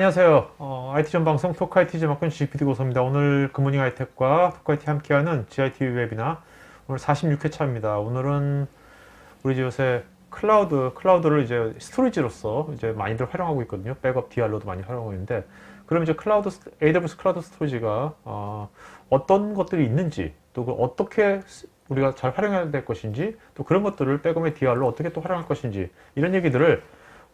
안녕하세요. IT 전방송 토크IT 제mak군 GPD 고서입니다. 오늘 굿모닝 하이텍과 토크IT 함께하는 GITV 웹이나 오늘 46회차입니다. 오늘은 우리 요새 클라우드를 이제 스토리지로서 이제 많이들 활용하고 있거든요. 백업 DR로도 많이 활용하고 있는데, 그럼 이제 AWS 클라우드 스토리지가 어떤 것들이 있는지, 또 어떻게 우리가 잘 활용해야 될 것인지, 또 그런 것들을 백업의 DR로 어떻게 또 활용할 것인지, 이런 얘기들을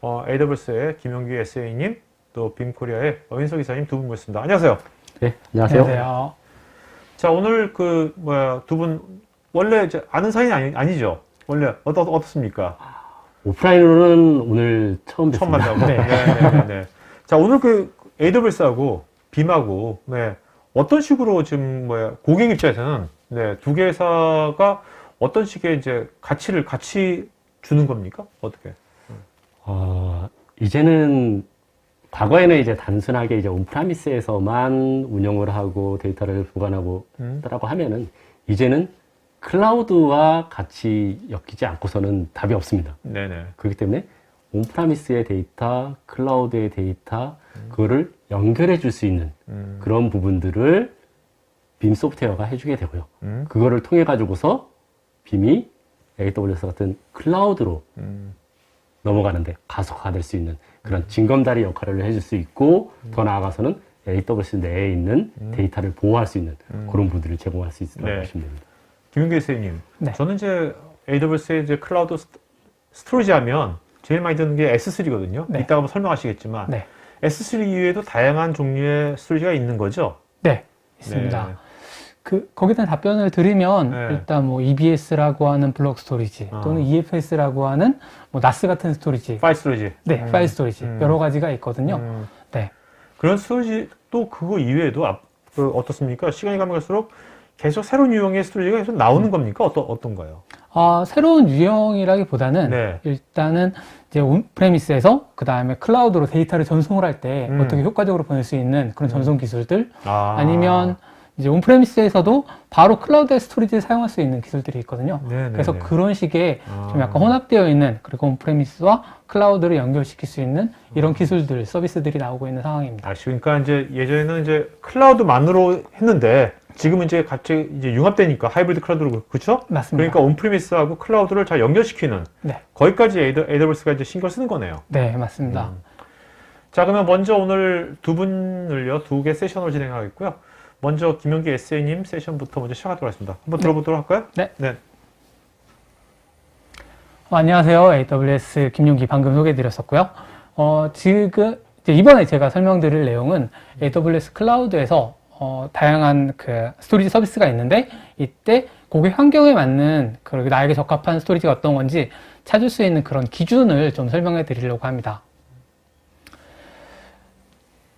AWS의 김용기 SA님, 또 빔코리아의 어윤석 이사님 두 분 모셨습니다. 안녕하세요. 네, 안녕하세요. 안녕하세요. 자, 오늘 두 분 원래 이제 아는 사이는 아니죠? 원래 어떻습니까? 오프라인으로는 오늘 처음 처음 뵙습니다. 만나고. 네. 자, 오늘 AWS하고 빔하고 어떤 식으로 지금 고객 입장에서는 두 개 회사가 어떤 식의 이제 가치를 같이 주는 겁니까? 어떻게? 이제는 과거에는 이제 단순하게 이제 온프라미스에서만 운영을 하고 데이터를 보관하고 있다라고 하면은 이제는 클라우드와 같이 엮이지 않고서는 답이 없습니다. 네네. 그렇기 때문에 온프라미스의 데이터, 클라우드의 데이터, 그거를 연결해 줄 수 있는 그런 부분들을 빔 소프트웨어가 해주게 되고요. 그거를 통해 가지고서 빔이 AWS 같은 클라우드로 넘어가는데 가속화가 될 수 있는 그런 징검다리 역할을 해줄 수 있고, 더 나아가서는 AWS 내에 있는 데이터를 보호할 수 있는 그런 부분들을 제공할 수 있다고 보시면 됩니다. 김용기 선생님, 네. 저는 이제 AWS의 이제 클라우드 스토리지 하면 제일 많이 듣는 게 S3거든요. 네. 이따가 한번 설명하시겠지만 네. S3 이외에도 다양한 종류의 스토리지가 있는 거죠? 네, 있습니다. 네. 거기에 대한 답변을 드리면, 네. 일단 EBS라고 하는 블록 스토리지, 또는 EFS라고 하는 NAS 같은 스토리지. 파일 스토리지. 네, 파일 스토리지. 여러 가지가 있거든요. 네. 그런 스토리지 또 그거 이외에도 어떻습니까? 시간이 가면 갈수록 계속 새로운 유형의 스토리지가 계속 나오는 겁니까? 어떤가요? 새로운 유형이라기보다는, 네. 일단은 이제 온프레미스에서 그 다음에 클라우드로 데이터를 전송을 할 때 어떻게 효과적으로 보낼 수 있는 그런 전송 기술들, 아니면 이제 온프레미스에서도 바로 클라우드 스토리지를 사용할 수 있는 기술들이 있거든요. 네네네. 그래서 그런 식의 좀 약간 혼합되어 있는, 그리고 온프레미스와 클라우드를 연결시킬 수 있는 이런 기술들, 서비스들이 나오고 있는 상황입니다. 그러니까 이제 예전에는 이제 클라우드만으로 했는데 지금은 이제 같이 이제 융합되니까 하이브리드 클라우드로, 그렇죠? 맞습니다. 그러니까 온프리미스하고 클라우드를 잘 연결시키는, 네. 거기까지 AWS가 이제 신경 쓰는 거네요. 네, 맞습니다. 자, 그러면 먼저 오늘 두 분을요, 두 개 세션으로 진행하겠고요. 먼저 김용기 SA님 세션부터 먼저 시작하도록 하겠습니다. 한번 들어보도록 할까요? 네. 네. 안녕하세요. AWS 김용기 방금 소개해드렸었고요. 지금 이번에 제가 설명드릴 내용은 AWS 클라우드에서 다양한 그 스토리지 서비스가 있는데, 이때 고객 환경에 맞는, 그리고 나에게 적합한 스토리지가 어떤 건지 찾을 수 있는 그런 기준을 좀 설명해 드리려고 합니다.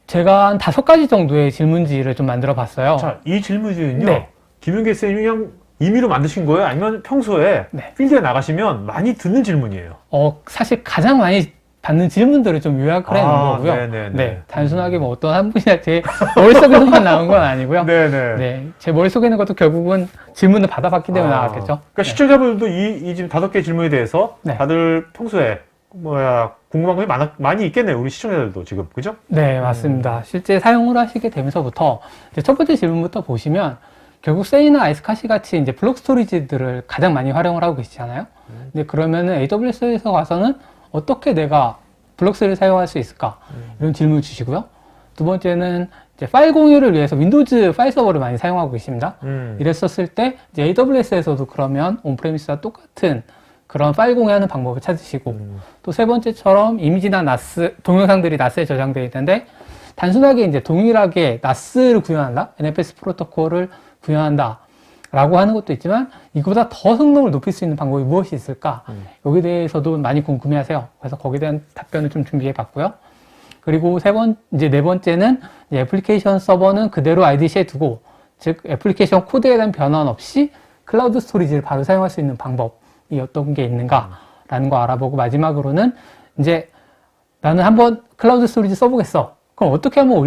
제가 한 5가지 정도의 질문지를 좀 만들어 봤어요. 자, 이 질문지는요, 네. 김용기 SA님이 그냥 임의로 만드신 거예요? 아니면 평소에 네. 필드에 나가시면 많이 듣는 질문이에요? 사실 가장 많이 받는 질문들을 좀 요약을 해놓은 거고요. 네네네. 네, 단순하게 어떤 한 분이나 제 머릿속에서만 나온 건 아니고요. 네네. 네, 제 머릿속에 있는 것도 결국은 질문을 받아봤기 때문에 나왔겠죠. 그러니까 시청자분들도 이 지금 5개 질문에 대해서 네. 다들 평소에 궁금한 게 많이 있겠네요. 우리 시청자들도 지금, 그죠? 네, 맞습니다. 실제 사용을 하시게 되면서부터 이제 첫 번째 질문부터 보시면, 결국 세이나 아이스카시 같이 이제 블록 스토리지들을 가장 많이 활용을 하고 계시잖아요. 근데 그러면은 AWS에서 가서는 어떻게 내가 블록 스토리를 사용할 수 있을까? 이런 질문을 주시고요. 두 번째는 이제 파일 공유를 위해서 윈도우즈 파일 서버를 많이 사용하고 계십니다. 이랬었을 때 이제 AWS에서도 그러면 온프레미스와 똑같은 그런 파일 공유하는 방법을 찾으시고, 또 세 번째처럼 이미지나 NAS, 동영상들이 NAS에 저장되어 있는데, 단순하게 이제 동일하게 NAS를 구현한다, NFS 프로토콜을 구현한다 라고 하는 것도 있지만, 이거보다 더 성능을 높일 수 있는 방법이 무엇이 있을까? 여기에 대해서도 많이 궁금해 하세요. 그래서 거기에 대한 답변을 좀 준비해 봤고요. 그리고 이제 네 번째는 이제 애플리케이션 서버는 그대로 IDC에 두고, 즉 애플리케이션 코드에 대한 변환 없이 클라우드 스토리지를 바로 사용할 수 있는 방법이 어떤 게 있는가라는 거 알아보고, 마지막으로는 이제 나는 한번 클라우드 스토리지 써보겠어. 그럼 어떻게 하면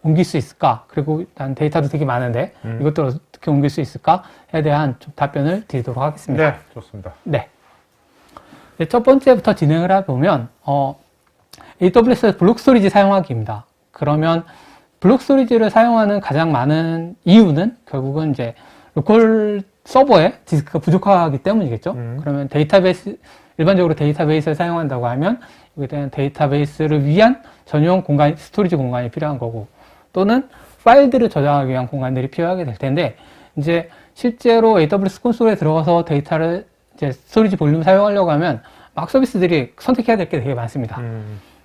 옮길 수 있을까? 그리고 난 데이터도 되게 많은데 이것들 어떻게 옮길 수 있을까에 대한 좀 답변을 드리도록 하겠습니다. 네, 좋습니다. 네. 첫 번째부터 진행을 해보면 AWS 블록 스토리지 사용하기입니다. 그러면 블록 스토리지를 사용하는 가장 많은 이유는 결국은 이제 로컬 서버에 디스크가 부족하기 때문이겠죠. 그러면 데이터베이스, 일반적으로 데이터베이스를 사용한다고 하면 여기에 대한 데이터베이스를 위한 전용 공간, 스토리지 공간이 필요한 거고, 또는 파일들을 저장하기 위한 공간들이 필요하게 될 텐데, 이제 실제로 AWS 콘솔에 들어가서 데이터를 이제 스토리지 볼륨 사용하려고 하면 막 서비스들이 선택해야 될 게 되게 많습니다.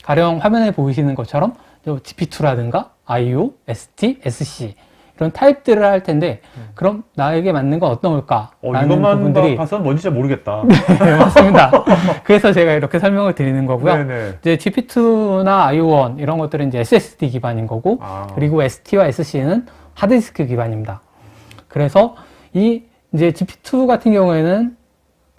가령 화면에 보이시는 것처럼 GP2라든가 IO, ST, SC 이런 타입들을 할 텐데, 그럼 나에게 맞는 건 어떤 걸까? 라는 이것만 부분들이 봐서는 뭔지 잘 모르겠다. 네, 맞습니다. 그래서 제가 이렇게 설명을 드리는 거고요. 네네. 이제 GP2나 IO1 이런 것들은 이제 SSD 기반인 거고, 그리고 ST와 SC는 하드디스크 기반입니다. 그래서 이 이제 GP2 같은 경우에는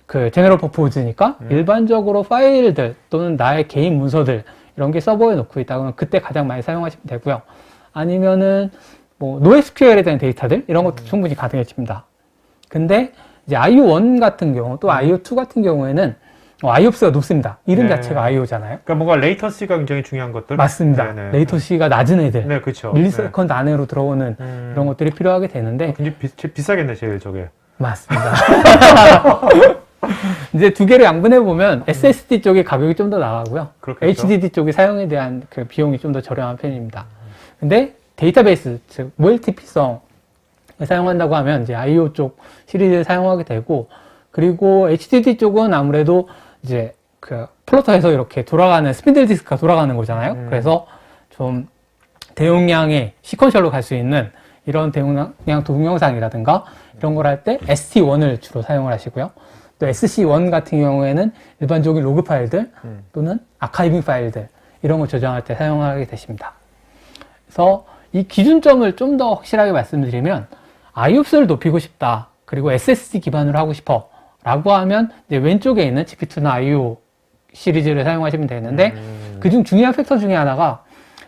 그 제너럴 퍼포즈니까 일반적으로 파일들 또는 나의 개인 문서들 이런 게 서버에 놓고 있다 그러면 그때 가장 많이 사용하시면 되고요. 아니면은 뭐 NoSQL에 대한 데이터들 이런 것도 충분히 가능해집니다. 근데 이제 IO1 같은 경우 또 IO2 같은 경우에는 IOPS가 높습니다. 이름 네. 자체가 IO잖아요. 그러니까 뭔가 레이턴시가 굉장히 중요한 것들. 맞습니다. 네네. 레이턴시가 낮은 애들, 네, 그렇죠. 밀리세컨드 안으로 들어오는 이런 것들이 필요하게 되는데 굉장히 비싸겠네, 제일 저게. 맞습니다. 이제 두 개를 양분해 보면 SSD 쪽의 가격이 좀 더 나가고요. 그렇겠죠. HDD 쪽의 사용에 대한 그 비용이 좀 더 저렴한 편입니다. 근데 데이터베이스, 즉 멀티피성을 사용한다고 하면 이제 IO 쪽 시리즈를 사용하게 되고, 그리고 HDD 쪽은 아무래도 이제 그 플로터에서 이렇게 돌아가는 스피들 디스크가 돌아가는 거잖아요. 그래서 좀 대용량의 시퀀셜로 갈 수 있는 이런 대용량 동영상이라든가 이런 걸 할 때 ST1을 주로 사용을 하시고요. 또 SC1 같은 경우에는 일반적인 로그 파일들 또는 아카이빙 파일들 이런 걸 저장할 때 사용하게 되십니다. 그래서 이 기준점을 좀 더 확실하게 말씀드리면, IOPS를 높이고 싶다, 그리고 SSD 기반으로 하고 싶어 라고 하면 이제 왼쪽에 있는 GP2나 IO 시리즈를 사용하시면 되는데, 그중 중요한 팩터 중에 하나가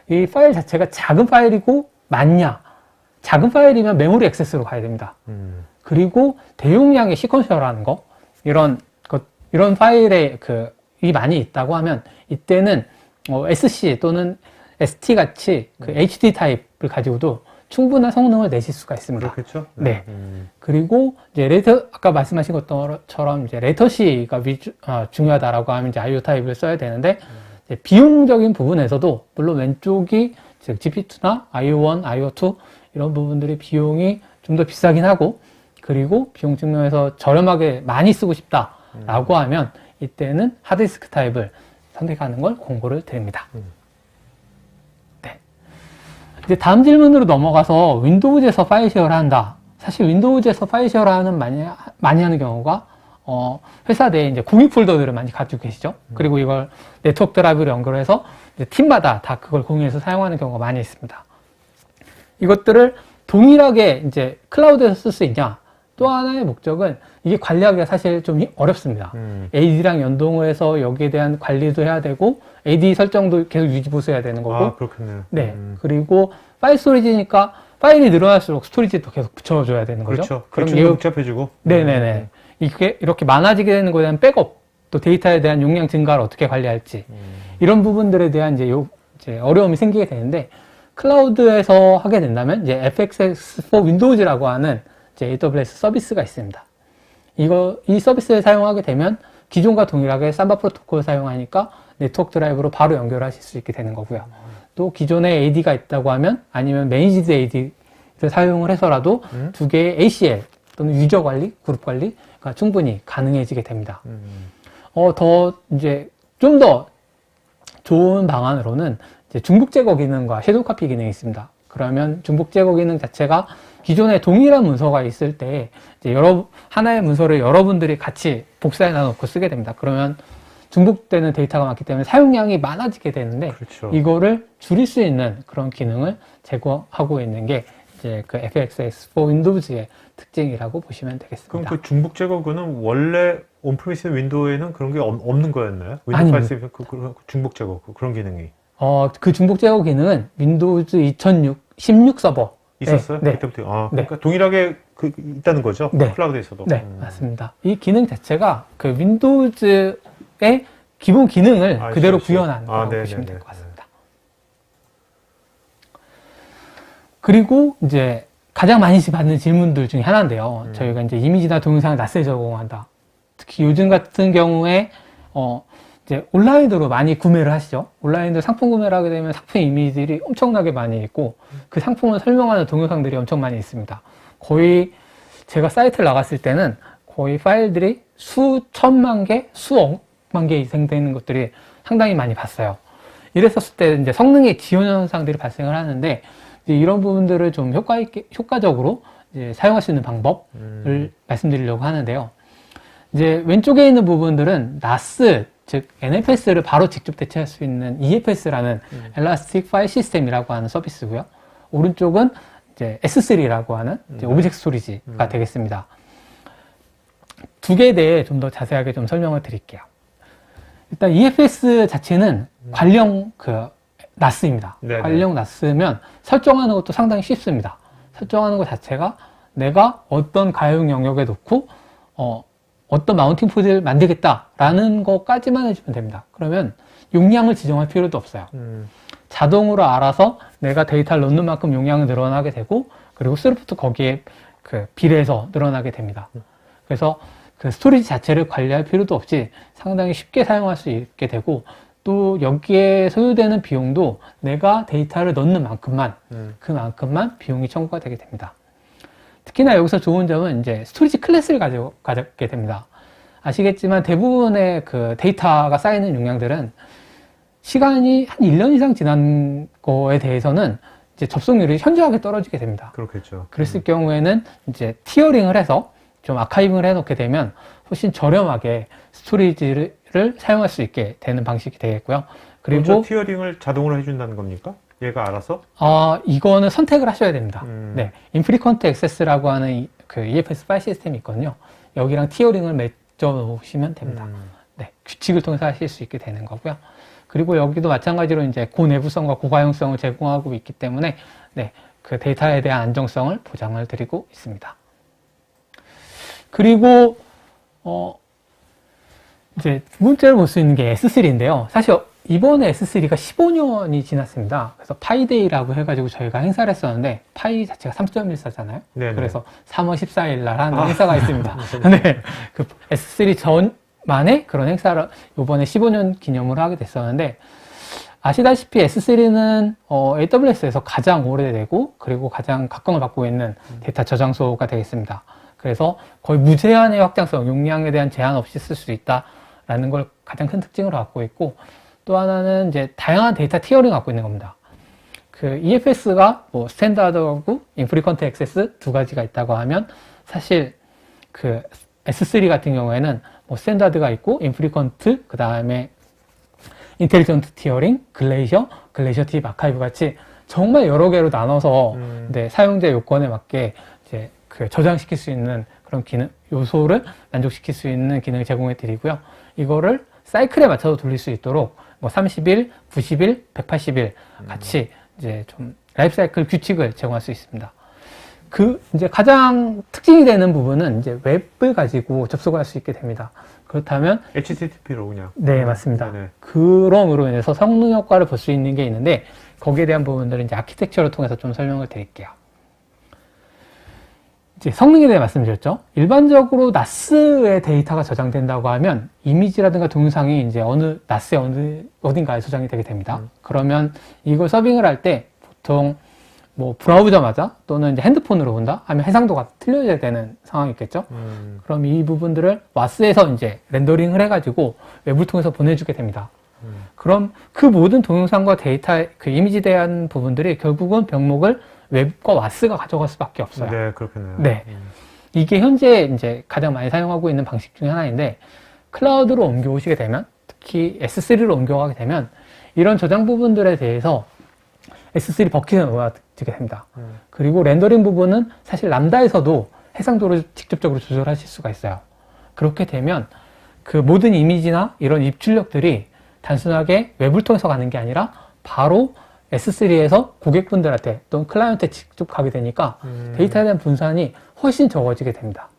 이 파일 자체가 작은 파일이고 많냐. 작은 파일이면 메모리 액세스로 가야 됩니다. 그리고 대용량의 시퀀셜이라는 거, 이런 파일에 이 많이 있다고 하면 이때는 SC 또는 ST 같이 그 HD 타입을 가지고도 충분한 성능을 내실 수가 있습니다. 그렇겠죠? 네. 그리고 이제 아까 말씀하신 것처럼 이제 레이턴시가 중요하다라고 하면 이제 IO 타입을 써야 되는데, 이제 비용적인 부분에서도 물론 왼쪽이 즉 GP2나 IO1, IO2 이런 부분들의 비용이 좀 더 비싸긴 하고, 그리고 비용 측면에서 저렴하게 많이 쓰고 싶다라고 하면 이때는 하드디스크 타입을 선택하는 걸 권고를 드립니다. 네. 이제 다음 질문으로 넘어가서 윈도우즈에서 파일 쉐어를 한다. 사실 윈도우즈에서 파일 쉐어를 많이 하는 경우가 회사 내에 이제 공유 폴더들을 많이 가지고 계시죠. 그리고 이걸 네트워크 드라이브로 연결해서 이제 팀마다 다 그걸 공유해서 사용하는 경우가 많이 있습니다. 이것들을 동일하게 이제 클라우드에서 쓸 수 있냐? 또 하나의 목적은 이게 관리하기가 사실 좀 어렵습니다. AD랑 연동을 해서 여기에 대한 관리도 해야 되고, AD 설정도 계속 유지 보수해야 되는 거고. 그렇겠네요. 네. 그리고 파일 스토리지니까 파일이 늘어날수록 스토리지도 계속 붙여줘야 되는 거죠. 그렇죠. 그럼 대충 복잡해지고. 네네네. 이게 이렇게 많아지게 되는 거에 대한 백업, 또 데이터에 대한 용량 증가를 어떻게 관리할지, 이런 부분들에 대한 이제 어려움이 생기게 되는데, 클라우드에서 하게 된다면 이제 FXX for Windows라고 하는 이제 AWS 서비스가 있습니다. 이 서비스를 사용하게 되면 기존과 동일하게 삼바 프로토콜을 사용하니까 네트워크 드라이브로 바로 연결하실 수 있게 되는 거고요. 또 기존에 AD가 있다고 하면, 아니면 매니지드 AD를 사용을 해서라도 두 개의 ACL 또는 유저 관리, 그룹 관리가 충분히 가능해지게 됩니다. 좀 더 좋은 방안으로는 이제 중복 제거 기능과 섀도우 카피 기능이 있습니다. 그러면 중복 제거 기능 자체가 기존에 동일한 문서가 있을 때 이제 하나의 문서를 여러분들이 같이 복사해 놔놓고 쓰게 됩니다. 그러면 중복되는 데이터가 많기 때문에 사용량이 많아지게 되는데, 그렇죠. 이거를 줄일 수 있는 그런 기능을 제공하고 있는 게 이제 그 FXX for Windows의 특징이라고 보시면 되겠습니다. 그럼 그 중복 제거는 원래 온프리미스 윈도우에는 그런 게 없는 거였나요? 윈도우 아니요. 파일 그 중복 제거 그런 기능이 그 중복 제거 기능은 윈도우즈 2016 서버 있었어요? 네. 그때부터. 그러니까 동일하게 있다는 거죠? 네. 클라우드에서도. 네, 맞습니다. 이 기능 자체가 그 윈도우즈의 기본 기능을 그대로 구현한 거라고 보시면 될 것 같습니다. 그리고 이제 가장 많이 받는 질문들 중에 하나인데요. 저희가 이제 이미지나 동영상을 낯세 제공한다. 특히 요즘 같은 경우에 이제 온라인으로 많이 구매를 하시죠. 온라인으로 상품 구매를 하게 되면 상품 이미지들이 엄청나게 많이 있고 그 상품을 설명하는 동영상들이 엄청 많이 있습니다. 거의 제가 사이트를 나갔을 때는 거의 파일들이 수천만 개, 수억만 개 이상 되는 것들이 상당히 많이 봤어요. 이랬었을 때 이제 성능의 지연 현상들이 발생을 하는데 이제 이런 부분들을 좀 효과적으로 이제 사용할 수 있는 방법을 말씀드리려고 하는데요. 이제 왼쪽에 있는 부분들은 NAS, 즉 NFS를 바로 직접 대체할 수 있는 EFS라는 Elastic File System이라고 하는 서비스고요. 오른쪽은 이제 S3라고 하는 이제 오브젝트 스토리지가 되겠습니다. 두 개에 대해 좀 더 자세하게 좀 설명을 드릴게요. 일단 EFS 자체는 관령 NAS입니다. 네네. 관령 NAS면 설정하는 것도 상당히 쉽습니다. 설정하는 것 자체가 내가 어떤 가용 영역에 놓고 어떤 마운팅 포즈를 만들겠다라는 것까지만 해주면 됩니다. 그러면 용량을 지정할 필요도 없어요. 자동으로 알아서 내가 데이터를 넣는 만큼 용량은 늘어나게 되고 그리고 스루프도 거기에 비례해서 늘어나게 됩니다. 그래서 그 스토리지 자체를 관리할 필요도 없이 상당히 쉽게 사용할 수 있게 되고 또 여기에 소요되는 비용도 내가 데이터를 넣는 만큼만 그만큼만 비용이 청구가 되게 됩니다. 특히나 여기서 좋은 점은 이제 스토리지 클래스를 가졌게 됩니다. 아시겠지만 대부분의 그 데이터가 쌓이는 용량들은 시간이 한 1년 이상 지난 거에 대해서는 이제 접속률이 현저하게 떨어지게 됩니다. 그렇겠죠. 그랬을 경우에는 이제 티어링을 해서 좀 아카이빙을 해놓게 되면 훨씬 저렴하게 스토리지를 사용할 수 있게 되는 방식이 되겠고요. 그리고 티어링을 자동으로 해준다는 겁니까? 얘가 알아서? 이거는 선택을 하셔야 됩니다. 네, 인프리퀀트 액세스라고 하는 그 EFS 파일 시스템이 있거든요. 여기랑 티어링을 맺어 놓으시면 됩니다. 네, 규칙을 통해서 하실 수 있게 되는 거고요. 그리고 여기도 마찬가지로 이제 고내부성과 고가용성을 제공하고 있기 때문에 네, 그 데이터에 대한 안정성을 보장을 드리고 있습니다. 그리고 이제 두 번째로 볼 수 있는 게 S3인데요. 사실 이번에 S3가 15년이 지났습니다. 그래서 파이데이라고 해가지고 저희가 행사를 했었는데 파이 자체가 3.14잖아요. 네네. 그래서 3월 14일 날 하는 행사가 있습니다. 네, 그 S3 전만에 그런 행사를 이번에 15년 기념으로 하게 됐었는데 아시다시피 S3는 AWS에서 가장 오래되고 그리고 가장 각광을 받고 있는 데이터 저장소가 되겠습니다. 그래서 거의 무제한의 확장성, 용량에 대한 제한 없이 쓸 수 있다라는 걸 가장 큰 특징으로 갖고 있고 또 하나는 이제 다양한 데이터 티어링을 갖고 있는 겁니다. 그 EFS가 뭐 스탠다드하고 인프리퀀트 액세스 두 가지가 있다고 하면 사실 그 S3 같은 경우에는 뭐 스탠다드가 있고 인프리퀀트 그 다음에 인텔리전트 티어링, 글레이셔 팁 아카이브 같이 정말 여러 개로 나눠서 네, 사용자 요건에 맞게 이제 그 저장시킬 수 있는 그런 기능 요소를 만족시킬 수 있는 기능을 제공해 드리고요. 이거를 사이클에 맞춰서 돌릴 수 있도록 뭐 30일, 90일, 180일 같이 이제 좀 라이프 사이클 규칙을 제공할 수 있습니다. 그 이제 가장 특징이 되는 부분은 이제 웹을 가지고 접속할 수 있게 됩니다. 그렇다면 HTTP로 그냥. 네, 맞습니다. 네네. 그럼으로 인해서 성능 효과를 볼 수 있는 게 있는데 거기에 대한 부분들은 이제 아키텍처를 통해서 좀 설명을 드릴게요. 이제 성능에 대해 말씀드렸죠. 일반적으로 NAS에 데이터가 저장된다고 하면 이미지라든가 동영상이 이제 NAS의 어딘가에 저장이 되게 됩니다. 그러면 이걸 서빙을 할 때 보통 뭐 브라우저마다 또는 이제 핸드폰으로 본다 하면 해상도가 틀려져야 되는 상황이 있겠죠. 그럼 이 부분들을 WAS에서 이제 렌더링을 해가지고 웹을 통해서 보내주게 됩니다. 그럼 그 모든 동영상과 데이터, 그 이미지에 대한 부분들이 결국은 병목을 웹과 WAS가 가져갈 수밖에 없어요. 네, 그렇겠네요. 네. 이게 현재 이제 가장 많이 사용하고 있는 방식 중에 하나인데, 클라우드로 옮겨오시게 되면, 특히 S3로 옮겨가게 되면, 이런 저장 부분들에 대해서 S3 버킷에 넣어지게 됩니다. 그리고 렌더링 부분은 사실 람다에서도 해상도를 직접적으로 조절하실 수가 있어요. 그렇게 되면 그 모든 이미지나 이런 입출력들이 단순하게 웹을 통해서 가는 게 아니라 바로 S3에서 고객분들한테 또는 클라이언트에 직접 가게 되니까 데이터에 대한 분산이 훨씬 적어지게 됩니다.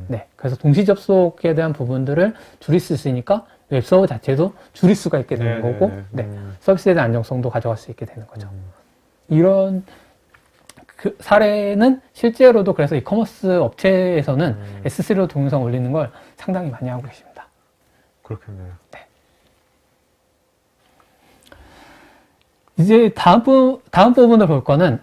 네, 그래서 동시 접속에 대한 부분들을 줄일 수 있으니까 웹서버 자체도 줄일 수가 있게 되는 거고 네, 서비스에 대한 안정성도 가져갈 수 있게 되는 거죠. 이런 그 사례는 실제로도 그래서 이커머스 업체에서는 S3로 동영상 올리는 걸 상당히 많이 하고 계십니다. 그렇겠네요. 네. 이제 다음 부분을 볼 거는,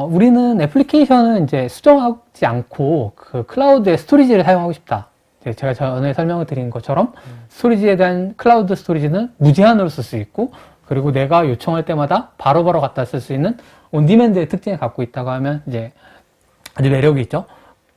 우리는 애플리케이션을 이제 수정하지 않고 그 클라우드의 스토리지를 사용하고 싶다. 제가 전에 설명을 드린 것처럼 스토리지에 대한 클라우드 스토리지는 무제한으로 쓸 수 있고, 그리고 내가 요청할 때마다 바로바로 갖다 쓸 수 있는 온디맨드의 특징을 갖고 있다고 하면 이제 아주 매력이 있죠.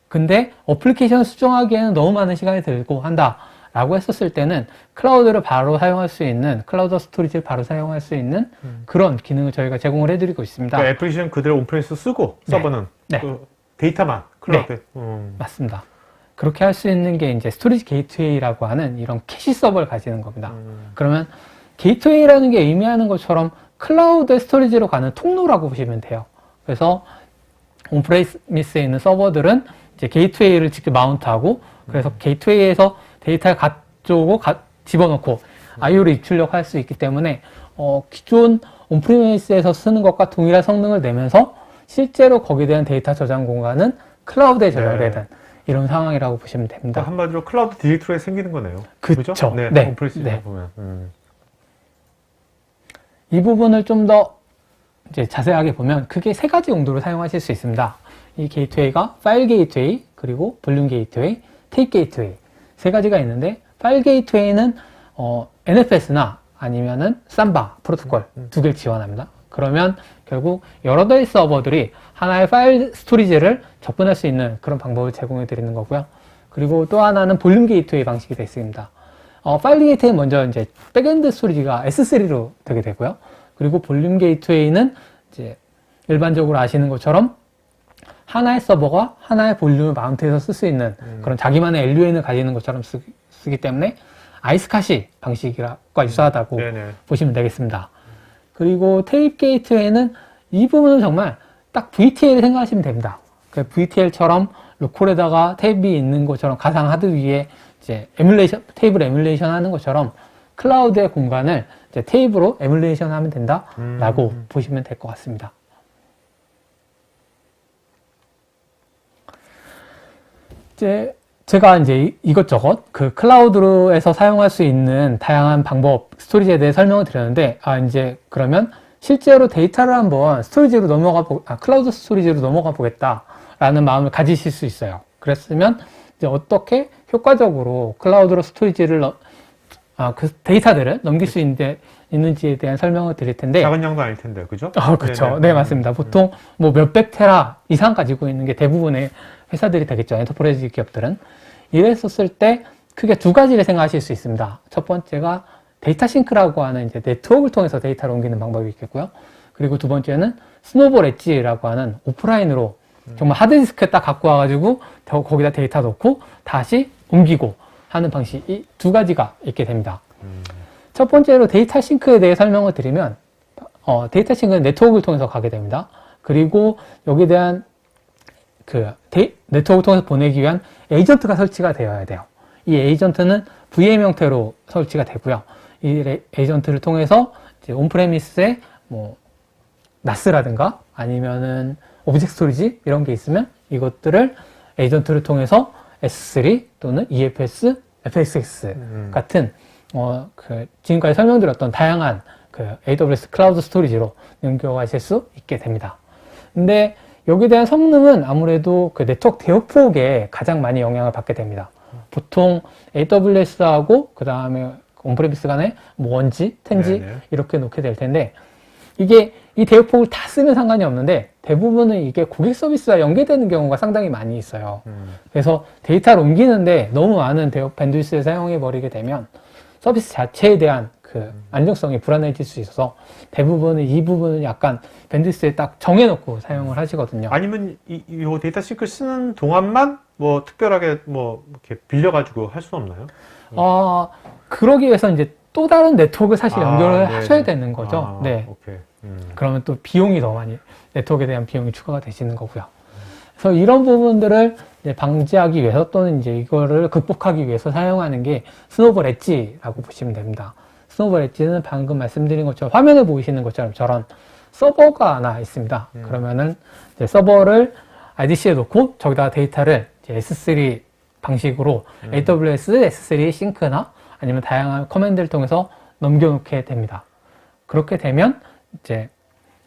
근데 어플리케이션을 수정하기에는 너무 많은 시간이 들고 한다 라고 했었을 때는 클라우드를 바로 사용할 수 있는, 클라우드 스토리지를 바로 사용할 수 있는 그런 기능을 저희가 제공을 해드리고 있습니다. 그러니까 애플리케이션 그대로 온프레미스 쓰고 서버는 네. 그 데이터만 클라우드. 맞습니다. 그렇게 할 수 있는 게 이제 스토리지 게이트웨이라고 하는 이런 캐시 서버를 가지는 겁니다. 그러면 게이트웨이라는 게 의미하는 것처럼 클라우드 스토리지로 가는 통로라고 보시면 돼요. 그래서 온프레미스에 있는 서버들은 이제 게이트웨이를 직접 마운트하고, 그래서 게이트웨이에서 데이터를 가져오고 집어넣고 I/O를 입출력할 수 있기 때문에 기존 온프레미스에서 쓰는 것과 동일한 성능을 내면서 실제로 거기에 대한 데이터 저장 공간은 클라우드에 저장되는 이런 상황이라고 보시면 됩니다. 그러니까 한마디로 클라우드 디렉토리가 생기는 거네요. 그렇죠. 네. 네. 온프레미스 네. 보면. 이 부분을 좀 더 이제 자세하게 보면 크게 세 가지 용도로 사용하실 수 있습니다. 이 게이트웨이가 파일 게이트웨이, 그리고 볼륨 게이트웨이, 테이프 게이트웨이 세 가지가 있는데, 파일 게이트웨이는 NFS나 아니면은 삼바 프로토콜 두 개를 지원합니다. 그러면 결국 여러 대의 서버들이 하나의 파일 스토리지를 접근할 수 있는 그런 방법을 제공해 드리는 거고요. 그리고 또 하나는 볼륨 게이트웨이 방식이 되겠습니다. 파일 게이트웨이는 먼저 이제 백엔드 스토리지가 S3로 되게 되고요. 그리고 볼륨 게이트웨이는 이제 일반적으로 아시는 것처럼 하나의 서버가 하나의 볼륨을 마운트해서 쓸 수 있는 그런 자기만의 LUN을 가지는 것처럼 쓰기 때문에 아이스카시 방식과 유사하다고 보시면 되겠습니다. 그리고 테이프 게이트웨이는 이 부분은 정말 딱 VTL을 생각하시면 됩니다. 그 VTL처럼 로컬에다가 테이프가 있는 것처럼 가상 하드 위에 이제 테이프를 에뮬레이션 하는 것처럼 클라우드의 공간을 이제 테이프로 에뮬레이션 하면 된다라고 보시면 될 것 같습니다. 이제 제가 이제 이것저것 그 클라우드에서 사용할 수 있는 다양한 방법, 스토리지에 대해 설명을 드렸는데, 이제 그러면 실제로 데이터를 한번 클라우드 스토리지로 넘어가 보겠다라는 마음을 가지실 수 있어요. 그랬으면 이제 어떻게 효과적으로 클라우드로 스토리지를 그 데이터들을 넘길 수 있는지에 대한 설명을 드릴 텐데. 작은 양도 아닐 텐데, 그죠? 그렇죠. 네, 맞습니다. 보통 뭐 몇백 테라 이상 가지고 있는 게 대부분의 회사들이 되겠죠. 엔터프라이즈 기업들은. 이랬었을 때 크게 두 가지를 생각하실 수 있습니다. 첫 번째가 데이터 싱크라고 하는 이제 네트워크를 통해서 데이터를 옮기는 방법이 있겠고요. 그리고 두 번째는 스노볼 엣지라고 하는 오프라인으로 정말 하드디스크에 딱 갖고 와가지고 거기다 데이터 넣고 다시 옮기고 하는 방식, 이 두 가지가 있게 됩니다. 첫 번째로 데이터 싱크에 대해 설명을 드리면, 데이터 싱크는 네트워크를 통해서 가게 됩니다. 그리고 여기에 대한 네트워크를 통해서 보내기 위한 에이전트가 설치가 되어야 돼요. 이 에이전트는 VM 형태로 설치가 되고요. 이 에이전트를 통해서 이제 온프레미스에 뭐 NAS라든가 아니면은 오브젝트 스토리지 이런 게 있으면 이것들을 에이전트를 통해서 S3 또는 EFS, FSx 같은 지금까지 설명드렸던 다양한 AWS 클라우드 스토리지로 연결하실 수 있게 됩니다. 근데 여기에 대한 성능은 아무래도 그 네트워크 대역폭에 가장 많이 영향을 받게 됩니다. 보통 AWS하고 그 다음에 온프레미스 간에 뭐 1G, 10G 이렇게 놓게 될 텐데, 이게 이 대역폭을 다 쓰면 상관이 없는데 대부분은 이게 고객 서비스와 연계되는 경우가 상당히 많이 있어요. 그래서 데이터를 옮기는데 너무 많은 밴드위스를 사용해 버리게 되면 서비스 자체에 대한 그 안정성이 불안해질 수 있어서 대부분은 이 부분은 약간 밴드위스에 딱 정해놓고 사용을 하시거든요. 아니면 이 데이터 싱크 쓰는 동안만 뭐 특별하게 뭐 이렇게 빌려가지고 할 수는 없나요? 그러기 위해서 이제 또 다른 네트워크를 사실 연결을 하셔야 되는 거죠. 네. 오케이. 그러면 또 비용이 더 많이, 네트워크에 대한 비용이 추가가 되시는 거고요. 그래서 이런 부분들을 이제 방지하기 위해서 또는 이제 이거를 극복하기 위해서 사용하는 게 스노볼 엣지라고 보시면 됩니다. 스노볼 엣지는 방금 말씀드린 것처럼 화면에 보이시는 것처럼 저런 서버가 하나 있습니다. 그러면은 이제 서버를 IDC에 놓고 저기다가 데이터를 이제 S3 방식으로 AWS S3 싱크나 아니면 다양한 커맨드를 통해서 넘겨놓게 됩니다. 그렇게 되면 이제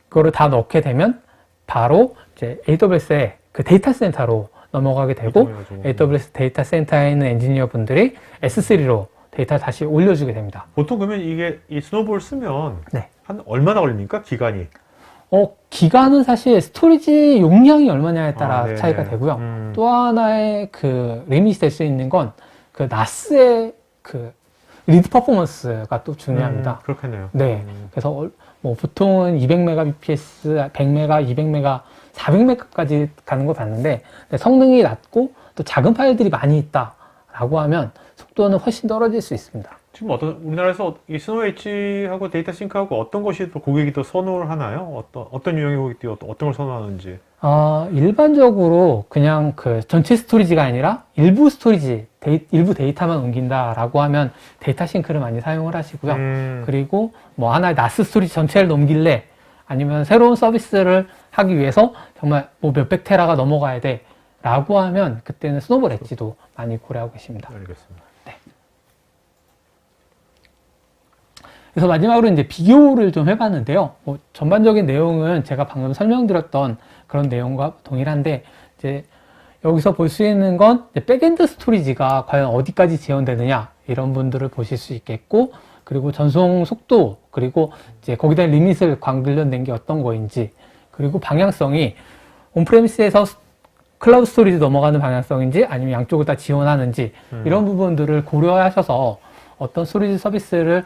그거를 다 넣게 되면 바로 이제 AWS의 그 데이터 센터로 넘어가게 되고 AWS 데이터 센터에 있는 엔지니어 분들이 S3로 데이터를 다시 올려주게 됩니다. 보통 그러면 이게 이 스노볼 쓰면 네. 한 얼마나 걸립니까? 기간이? 기간은 사실 스토리지 용량이 얼마냐에 따라 네네. 차이가 되고요. 또 하나의 그 리밋이 될 수 있는 건 그 NAS의 그 리드 퍼포먼스가 또 중요합니다. 그렇겠네요. 네. 그래서 뭐 보통은 200mbps, 100m, 200m, 400m까지 가는 걸 봤는데 성능이 낮고 또 작은 파일들이 많이 있다라고 하면 속도는 훨씬 떨어질 수 있습니다. 지금 우리나라에서 이 스노우웨이치하고 데이터 싱크하고 어떤 것이 또 고객이 더 선호를 하나요? 어떤 유형의 고객들이 어떤 걸 선호하는지. 일반적으로 그냥 그 전체 스토리지가 아니라 일부 스토리지, 일부 데이터만 옮긴다라고 하면 데이터 싱크를 많이 사용을 하시고요. 그리고 뭐 하나의 NAS 스토리지 전체를 넘길래 아니면 새로운 서비스를 하기 위해서 정말 뭐 몇백 테라가 넘어가야 돼 라고 하면 그때는 스노볼 엣지도 많이 고려하고 계십니다. 알겠습니다. 네. 그래서 마지막으로 이제 비교를 좀 해봤는데요. 뭐 전반적인 내용은 제가 방금 설명드렸던 그런 내용과 동일한데 이제 여기서 볼 수 있는 건 백엔드 스토리지가 과연 어디까지 지원되느냐 이런 분들을 보실 수 있겠고, 그리고 전송 속도, 그리고 이제 거기다 리밋을 관련된 게 어떤 거인지, 그리고 방향성이 온프레미스에서 클라우드 스토리지 넘어가는 방향성인지 아니면 양쪽을 다 지원하는지 이런 부분들을 고려하셔서 어떤 스토리지 서비스를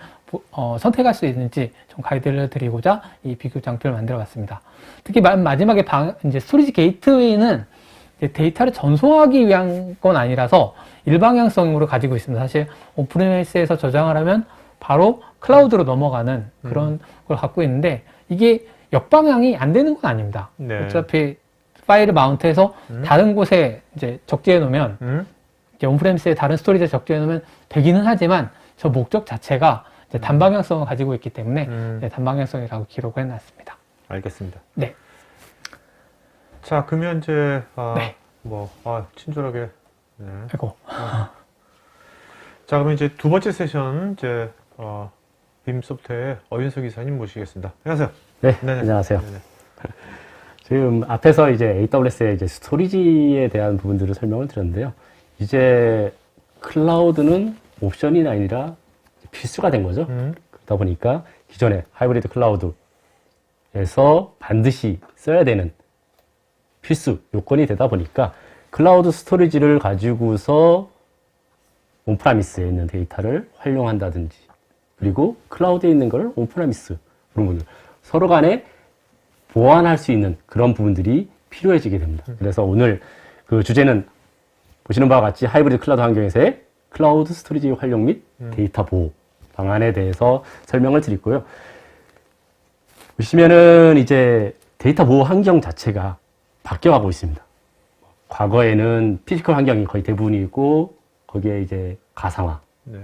선택할 수 있는지 좀 가이드를 드리고자 이 비교 장표를 만들어 봤습니다. 특히 마지막에 이제 스토리지 게이트웨이는 이제 데이터를 전송하기 위한 건 아니라서 일방향성으로 가지고 있습니다. 사실 온프레미스에서 저장을 하면 바로 클라우드로 넘어가는 그런 걸 갖고 있는데 이게 역방향이 안 되는 건 아닙니다. 네. 어차피 파일을 마운트해서 다른 곳에 이제 적재해 놓으면 온프레미스의 다른 스토리지에 적재해 놓으면 되기는 하지만 저 목적 자체가 이제 단방향성을 가지고 있기 때문에 단방향성이라고 기록을 해놨습니다. 알겠습니다. 네. 자, 그러면 이제 네. 친절하게. 네. 아이고. 자, 그러면 이제 두 번째 세션 이제 빔소프트의 어윤석 이사님 모시겠습니다. 안녕하세요. 네, 네네. 안녕하세요. 네네. 지금 앞에서 이제 AWS의 이제 스토리지에 대한 부분들을 설명을 드렸는데요. 이제 클라우드는 옵션이 아니라 필수가 된 거죠. 그러다 보니까 기존의 하이브리드 클라우드에서 반드시 써야 되는 필수 요건이 되다 보니까 클라우드 스토리지를 가지고서 온프라미스에 있는 데이터를 활용한다든지, 그리고 클라우드에 있는 걸 온프라미스 부분을 서로 간에 보완할 수 있는 그런 부분들이 필요해지게 됩니다. 그래서 오늘 그 주제는 보시는 바와 같이 하이브리드 클라우드 환경에서의 클라우드 스토리지 활용 및 데이터 보호 방안에 대해서 설명을 드리고요. 보시면은 이제 데이터 보호 환경 자체가 바뀌어가고 있습니다. 과거에는 피지컬 환경이 거의 대부분이고 거기에 이제 가상화 네.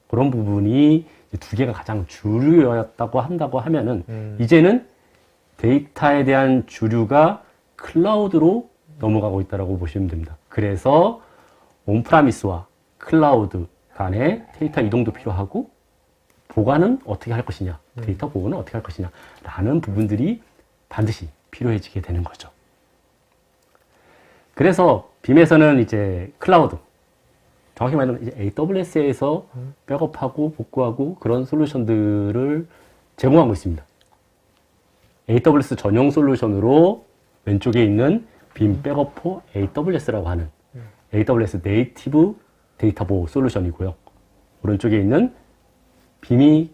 그런 부분이 두 개가 가장 주류였다고 한다고 하면은 이제는 데이터에 대한 주류가 클라우드로 넘어가고 있다고 보시면 됩니다. 그래서 온프라미스와 클라우드 간의 데이터 이동도 필요하고 보관은 어떻게 할 것이냐, 데이터 보호는 어떻게 할 것이냐 라는 부분들이 반드시 필요해지게 되는 거죠. 그래서 빔에서는 이제 클라우드, 정확히 말하면 이제 AWS에서 백업하고 복구하고 그런 솔루션들을 제공하고 있습니다. AWS 전용 솔루션으로 왼쪽에 있는 빔 백업 포 AWS라고 하는 AWS 네이티브 데이터 보호 솔루션이고요. 오른쪽에 있는 빔이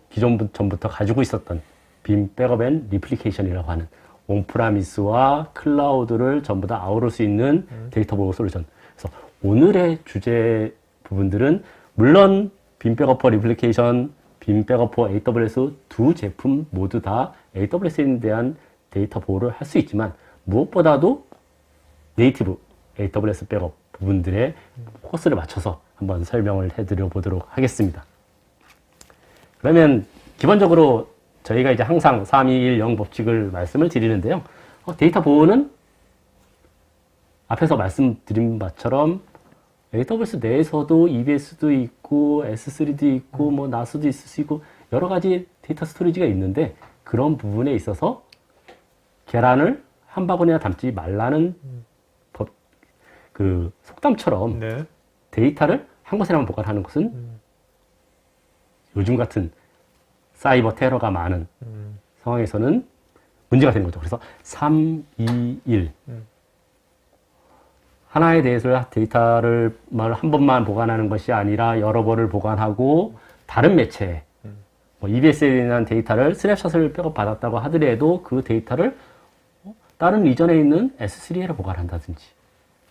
전부터 가지고 있었던 빔 백업 앤 리플리케이션이라고 하는 온프라미스와 클라우드를 전부 다 아우를 수 있는 데이터 보호 솔루션. 그래서 오늘의 주제 부분들은 물론 빔 백업 포 리플리케이션, 빔 백업 포 AWS 두 제품 모두 다 AWS에 대한 데이터 보호를 할 수 있지만 무엇보다도 네이티브 AWS 백업 부분들의 포커스를 맞춰서 한번 설명을 해드려 보도록 하겠습니다. 그러면 기본적으로 저희가 이제 항상 3210 법칙을 말씀을 드리는데요. 데이터 보호는 앞에서 말씀드린 바처럼 AWS 내에서도 EBS도 있고 S3도 있고 뭐 NAS도 있을 수 있고 여러 가지 데이터 스토리지가 있는데 그런 부분에 있어서 계란을 한 바구니나 담지 말라는 그 속담처럼 네. 데이터를 한 곳에만 보관하는 것은 요즘 같은 사이버 테러가 많은 상황에서는 문제가 되는 거죠. 그래서 3, 2, 1 하나에 대해서 데이터를 한 번만 보관하는 것이 아니라 여러 번을 보관하고 다른 매체 뭐 EBS에 대한 데이터를 스냅샷을 백업 받았다고 하더라도 그 데이터를 다른 리전에 있는 S3에라 보관한다든지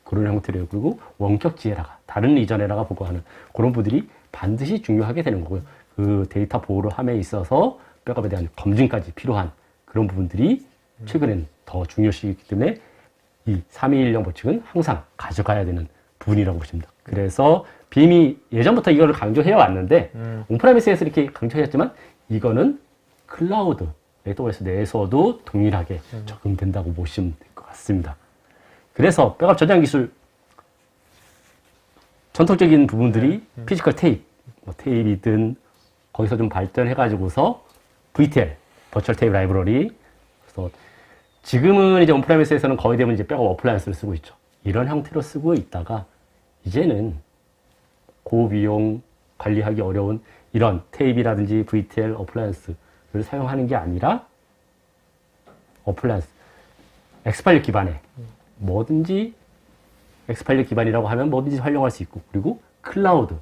그런 형태로 그리고 원격지에다가 다른 리전에다가 보관하는 그런 부분들이 반드시 중요하게 되는 거고요. 그 데이터 보호를 함에 있어서 백업에 대한 검증까지 필요한 그런 부분들이 최근엔 더 중요시기 때문에 이 3210 법칙은 항상 가져가야 되는 부분이라고 보십니다. 그래서 빔이 예전부터 이거를 강조해 왔는데 온프레미스에서 이렇게 강조했지만 이거는 클라우드 AWS 내에서도 동일하게 적용된다고 보시면 될 것 같습니다. 그래서 백업 저장 기술 전통적인 부분들이 피지컬 테이프, 뭐 테이프이든 거기서 좀 발전해 가지고서 VTL, 버추얼 테이프 라이브러리. 그래서 지금은 이제 온프레미스에서는 거의 대부분 이제 백업 어플라이언스를 쓰고 있죠. 이런 형태로 쓰고 있다가 이제는 고비용 관리하기 어려운 이런 테이프라든지 VTL 어플라이언스를 사용하는 게 아니라 어플라이언스 X86 기반의 뭐든지 X86 기반이라고 하면 뭐든지 활용할 수 있고 그리고 클라우드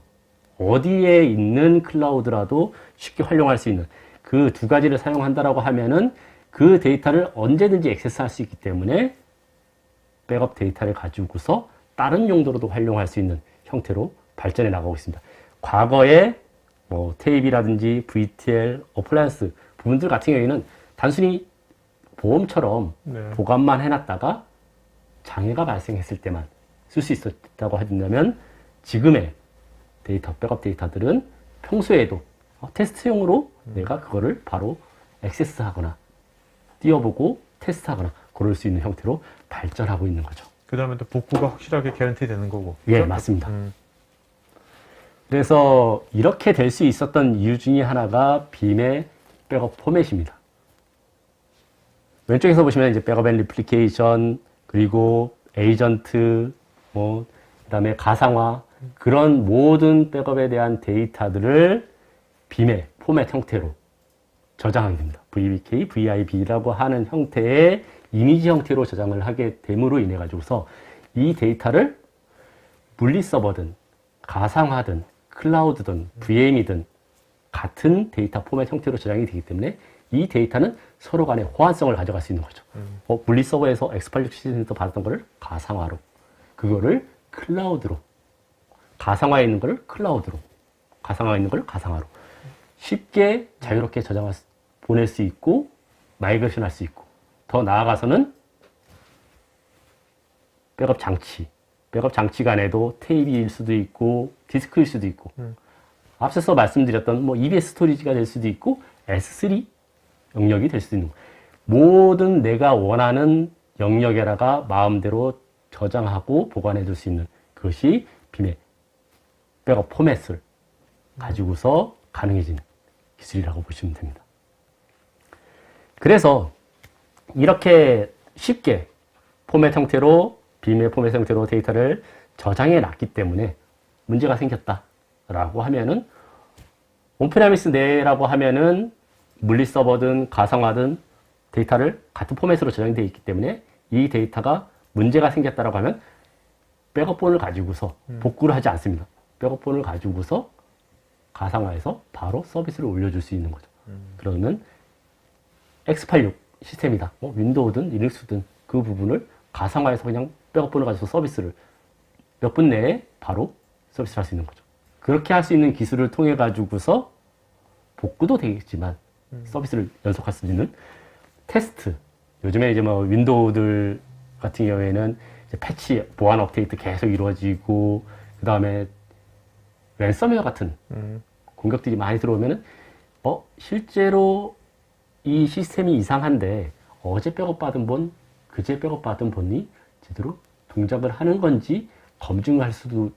어디에 있는 클라우드라도 쉽게 활용할 수 있는 그 두 가지를 사용한다라고 하면은 그 데이터를 언제든지 액세스할 수 있기 때문에 백업 데이터를 가지고서 다른 용도로도 활용할 수 있는 형태로 발전해 나가고 있습니다. 과거에 뭐 테이프라든지 VTL, 어플라이언스 부분들 같은 경우에는 단순히 보험처럼 네. 보관만 해놨다가 장애가 발생했을 때만 쓸 수 있었다고 한다면 지금의 데이터, 백업 데이터들은 평소에도 테스트용으로 내가 그거를 바로 액세스하거나 띄워보고 테스트하거나 그럴 수 있는 형태로 발전하고 있는 거죠. 그 다음에 또 복구가 확실하게 개런티 되는 거고. 예, 그죠? 맞습니다. 그래서 이렇게 될 수 있었던 이유 중에 하나가 빔의 백업 포맷입니다. 왼쪽에서 보시면 이제 백업 앤 리플리케이션 그리고 에이전트 뭐 그다음에 가상화 그런 모든 백업에 대한 데이터들을 빔의 포맷 형태로 저장하게 됩니다. VBK, VIB라고 하는 형태의 이미지 형태로 저장을 하게 됨으로 인해 가지고서 이 데이터를 물리 서버든 가상화든 클라우드든 VM이든 같은 데이터 포맷 형태로 저장이 되기 때문에 이 데이터는 서로 간의 호환성을 가져갈 수 있는 거죠. 물리 서버에서 X86 시스템에서 받았던 거를 가상화로 그거를 클라우드로 가상화에 있는 거를 클라우드로 가상화에 있는 걸 가상화로 쉽게 자유롭게 보낼 수 있고 마이그레이션 할 수 있고 더 나아가서는 백업 장치 간에도 테이프일 수도 있고 디스크일 수도 있고 앞서서 말씀드렸던 뭐 EBS 스토리지가 될 수도 있고 S3 영역이 될 수도 있는 모든 내가 원하는 영역에다가 마음대로 저장하고 보관해 줄 수 있는 그것이 빔의 백업 포맷을 가지고서 가능해지는 기술이라고 보시면 됩니다. 그래서 이렇게 쉽게 포맷 형태로 빔의 포맷 형태로 데이터를 저장해 놨기 때문에 문제가 생겼다라고 하면은 온프레미스 내라고 하면은 물리 서버든 가상화든 데이터를 같은 포맷으로 저장이 되어 있기 때문에 이 데이터가 문제가 생겼다라고 하면 백업본을 가지고서 복구를 하지 않습니다. 백업본을 가지고서 가상화해서 바로 서비스를 올려줄 수 있는 거죠. 그러면 X86 시스템이다. 뭐 윈도우든 리눅스든 그 부분을 가상화해서 그냥 백업본을 가지고 서비스를 몇 분 내에 바로 서비스를 할 수 있는 거죠. 그렇게 할 수 있는 기술을 통해 가지고서 복구도 되겠지만 서비스를 연속할 수 있는 테스트. 요즘에 이제 뭐 윈도우들 같은 경우에는 이제 패치 보안 업데이트 계속 이루어지고 그 다음에 랜섬웨어 같은 공격들이 많이 들어오면은 실제로 이 시스템이 이상한데 어제 백업받은 본, 그제 백업받은 본이 제대로 동작을 하는 건지 검증할 수도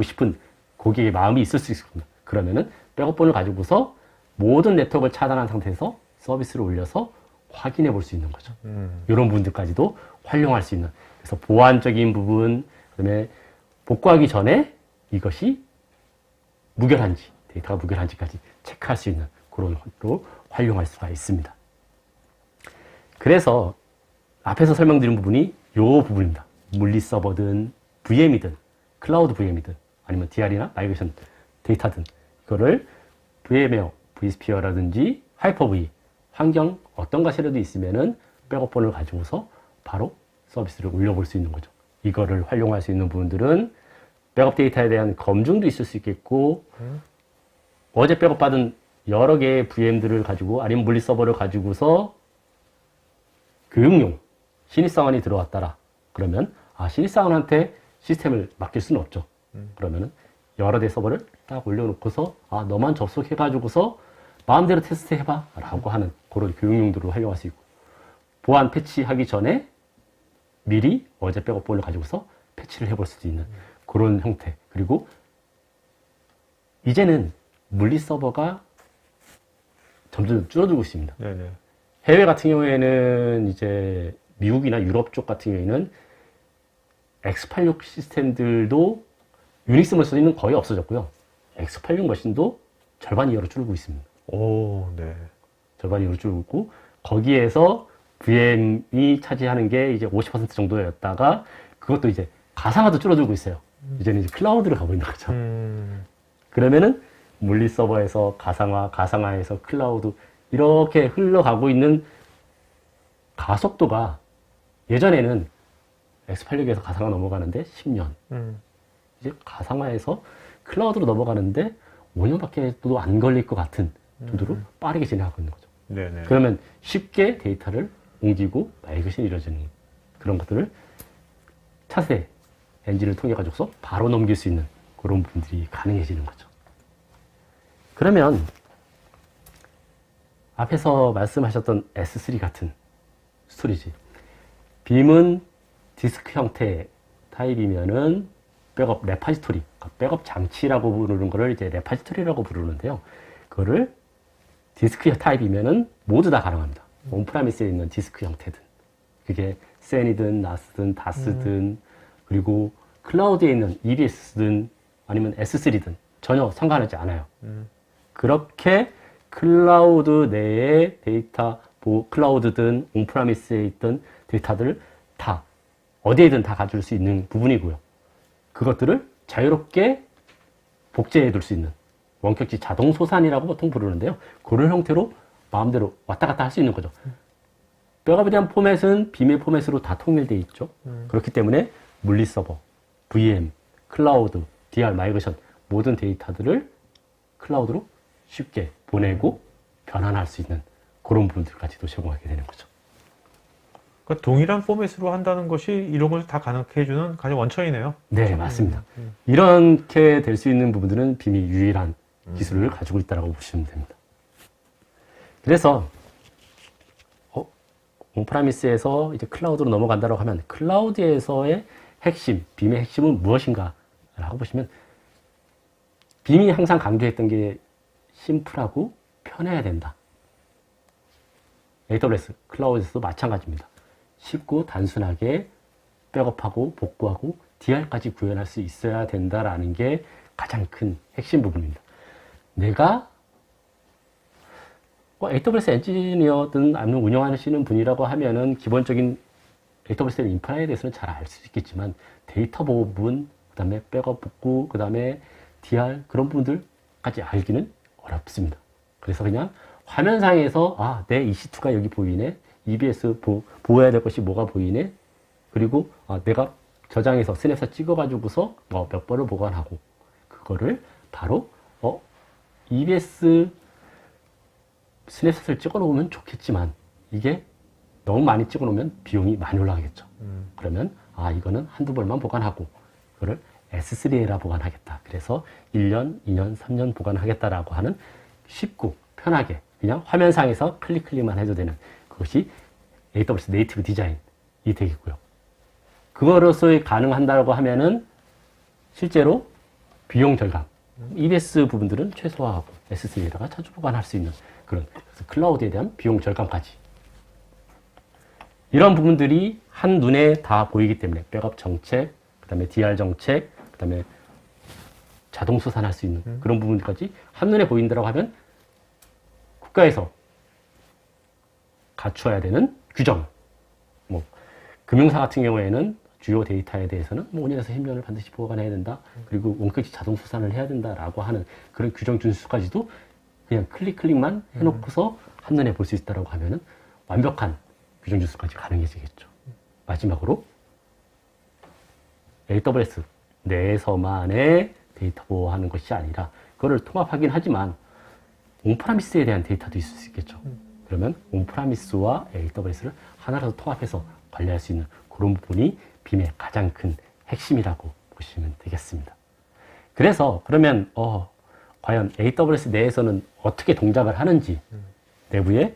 싶은 고객의 마음이 있을 수 있습니다. 그러면은 백업본을 가지고서 모든 네트워크를 차단한 상태에서 서비스를 올려서 확인해 볼 수 있는 거죠. 이런 부분들까지도 활용할 수 있는. 그래서 보안적인 부분, 그다음에 복구하기 전에 이것이 무결한지, 데이터가 무결한지까지 체크할 수 있는 그런 것도 활용할 수가 있습니다. 그래서 앞에서 설명드린 부분이 이 부분입니다. 물리 서버든 VM이든 클라우드 VM이든 아니면 DR이나 마이그레이션 데이터든 이거를 VM웨어, vSphere라든지 하이퍼V 환경 어떤 것이라도 있으면은 백업본을 가지고서 바로 서비스를 올려볼 수 있는 거죠. 이거를 활용할 수 있는 부분들은 백업 데이터에 대한 검증도 있을 수 있겠고 어제 백업받은 여러 개의 VM들을 가지고 아니면 물리 서버를 가지고서 교육용 신입사원이 들어왔다라 그러면 신입사원한테 시스템을 맡길 수는 없죠. 그러면은 여러 대 서버를 딱 올려놓고서 너만 접속해가지고서 마음대로 테스트해봐 라고 하는 그런 교육용도로 활용할 수 있고 보안 패치하기 전에 미리 어제 백업본을 가지고서 패치를 해볼 수도 있는 그런 형태. 그리고 이제는 물리 서버가 점점 줄어들고 있습니다. 네네. 해외 같은 경우에는 이제 미국이나 유럽 쪽 같은 경우에는 X86 시스템들도 유닉스 머신은 거의 없어졌고요. X86 머신도 절반 이하로 줄고 있습니다. 오, 네. 절반 이하로 줄고 있고 거기에서 VM이 차지하는 게 이제 50% 정도였다가 그것도 이제 가상화도 줄어들고 있어요. 이제는 이제 클라우드로 가고 있는 거죠. 그러면은 물리 서버에서 가상화, 가상화에서 클라우드 이렇게 흘러가고 있는 가속도가 예전에는 X86에서 가상화 넘어가는데 10년. 이제 가상화에서 클라우드로 넘어가는데 5년밖에 또 안 걸릴 것 같은 정도로 빠르게 진행하고 있는 거죠. 네네. 그러면 쉽게 데이터를 옮기고 마이그레이션이 이루어지는 그런 것들을 차세 엔진을 통해 가지고서 바로 넘길 수 있는 그런 부분들이 가능해지는 거죠. 그러면 앞에서 말씀하셨던 S3 같은 스토리지 빔은 디스크 형태 타입이면은 백업 레파지토리, 백업 장치라고 부르는 거를 이제 레파지토리라고 부르는데요. 그거를 디스크 타입이면은 모두 다 가능합니다. 온프라미스에 있는 디스크 형태든 그게 센이든 나스든 다스든 그리고 클라우드에 있는 EBS든 아니면 S3든 전혀 상관하지 않아요. 그렇게 클라우드 내에 데이터, 클라우드든 온프라미스에 있던 데이터들을 다 어디에든 다 가질 수 있는 부분이고요. 그것들을 자유롭게 복제해 둘 수 있는 원격지 자동 소산이라고 보통 부르는데요. 그런 형태로 마음대로 왔다 갔다 할 수 있는 거죠. 백업에 대한 포맷은 빔의 포맷으로 다 통일되어 있죠. 그렇기 때문에 물리 서버, VM, 클라우드, DR, 마이그레이션 모든 데이터들을 클라우드로 쉽게 보내고 변환할 수 있는 그런 부분들까지도 제공하게 되는 거죠. 그러니까 동일한 포맷으로 한다는 것이 이런 것을 다 가능케 해주는 가장 원천이네요. 네, 맞습니다. 이렇게 될 수 있는 부분들은 빔이 유일한 기술을 가지고 있다고 보시면 됩니다. 그래서 온프라미스에서 이제 클라우드로 넘어간다고 하면 클라우드에서의 핵심, 빔의 핵심은 무엇인가 라고 보시면 빔이 항상 강조했던 게 심플하고 편해야 된다. AWS, 클라우드에서도 마찬가지입니다. 쉽고 단순하게 백업하고 복구하고 DR까지 구현할 수 있어야 된다라는 게 가장 큰 핵심 부분입니다. 내가 AWS 엔지니어든 아니면 운영하시는 분이라고 하면은 기본적인 AWS 인프라에 대해서는 잘 알 수 있겠지만 데이터 보호 부분, 그 다음에 백업 복구, 그 다음에 DR 그런 부분들까지 알기는 어렵습니다. 그래서 그냥 화면상에서 내 EC2가 여기 보이네, EBS 보호해야 될 것이 뭐가 보이네, 그리고 내가 저장해서 스냅샷 찍어가지고서 몇 번을 보관하고 그거를 바로 EBS 스냅샷을 찍어 놓으면 좋겠지만 이게 너무 많이 찍어 놓으면 비용이 많이 올라가겠죠. 그러면 이거는 한두 벌만 보관하고 그거를 S3에라 보관하겠다. 그래서 1년, 2년, 3년 보관하겠다라고 하는 쉽고 편하게 그냥 화면상에서 클릭만 해도 되는 그것이 AWS 네이티브 디자인이 되겠고요. 그거로서 가능한다고 하면은 실제로 비용 절감, EBS 부분들은 최소화하고 S3에다가 자주 보관할 수 있는 그런 클라우드에 대한 비용 절감까지 이런 부분들이 한눈에 다 보이기 때문에 백업 정책, 그 다음에 DR 정책, 그 다음에 자동 수산할 수 있는 그런 부분까지 한눈에 보인다고 하면 국가에서 갖춰야 되는 규정, 뭐 금융사 같은 경우에는 주요 데이터에 대해서는 뭐 5년에서 10년을 반드시 보관해야 된다. 그리고 원격지 자동 수산을 해야 된다라고 하는 그런 규정 준수까지도 그냥 클릭만 해놓고서 한눈에 볼 수 있다라고 하면은 완벽한 규정 준수까지 가능해지겠죠. 마지막으로 AWS 내에서만의 데이터 보호하는 것이 아니라 그거를 통합하긴 하지만 온프라미스에 대한 데이터도 있을 수 있겠죠. 그러면 온프라미스와 AWS를 하나로 통합해서 관리할 수 있는 그런 부분이 빔의 가장 큰 핵심이라고 보시면 되겠습니다. 그래서 그러면 과연 AWS 내에서는 어떻게 동작을 하는지 내부의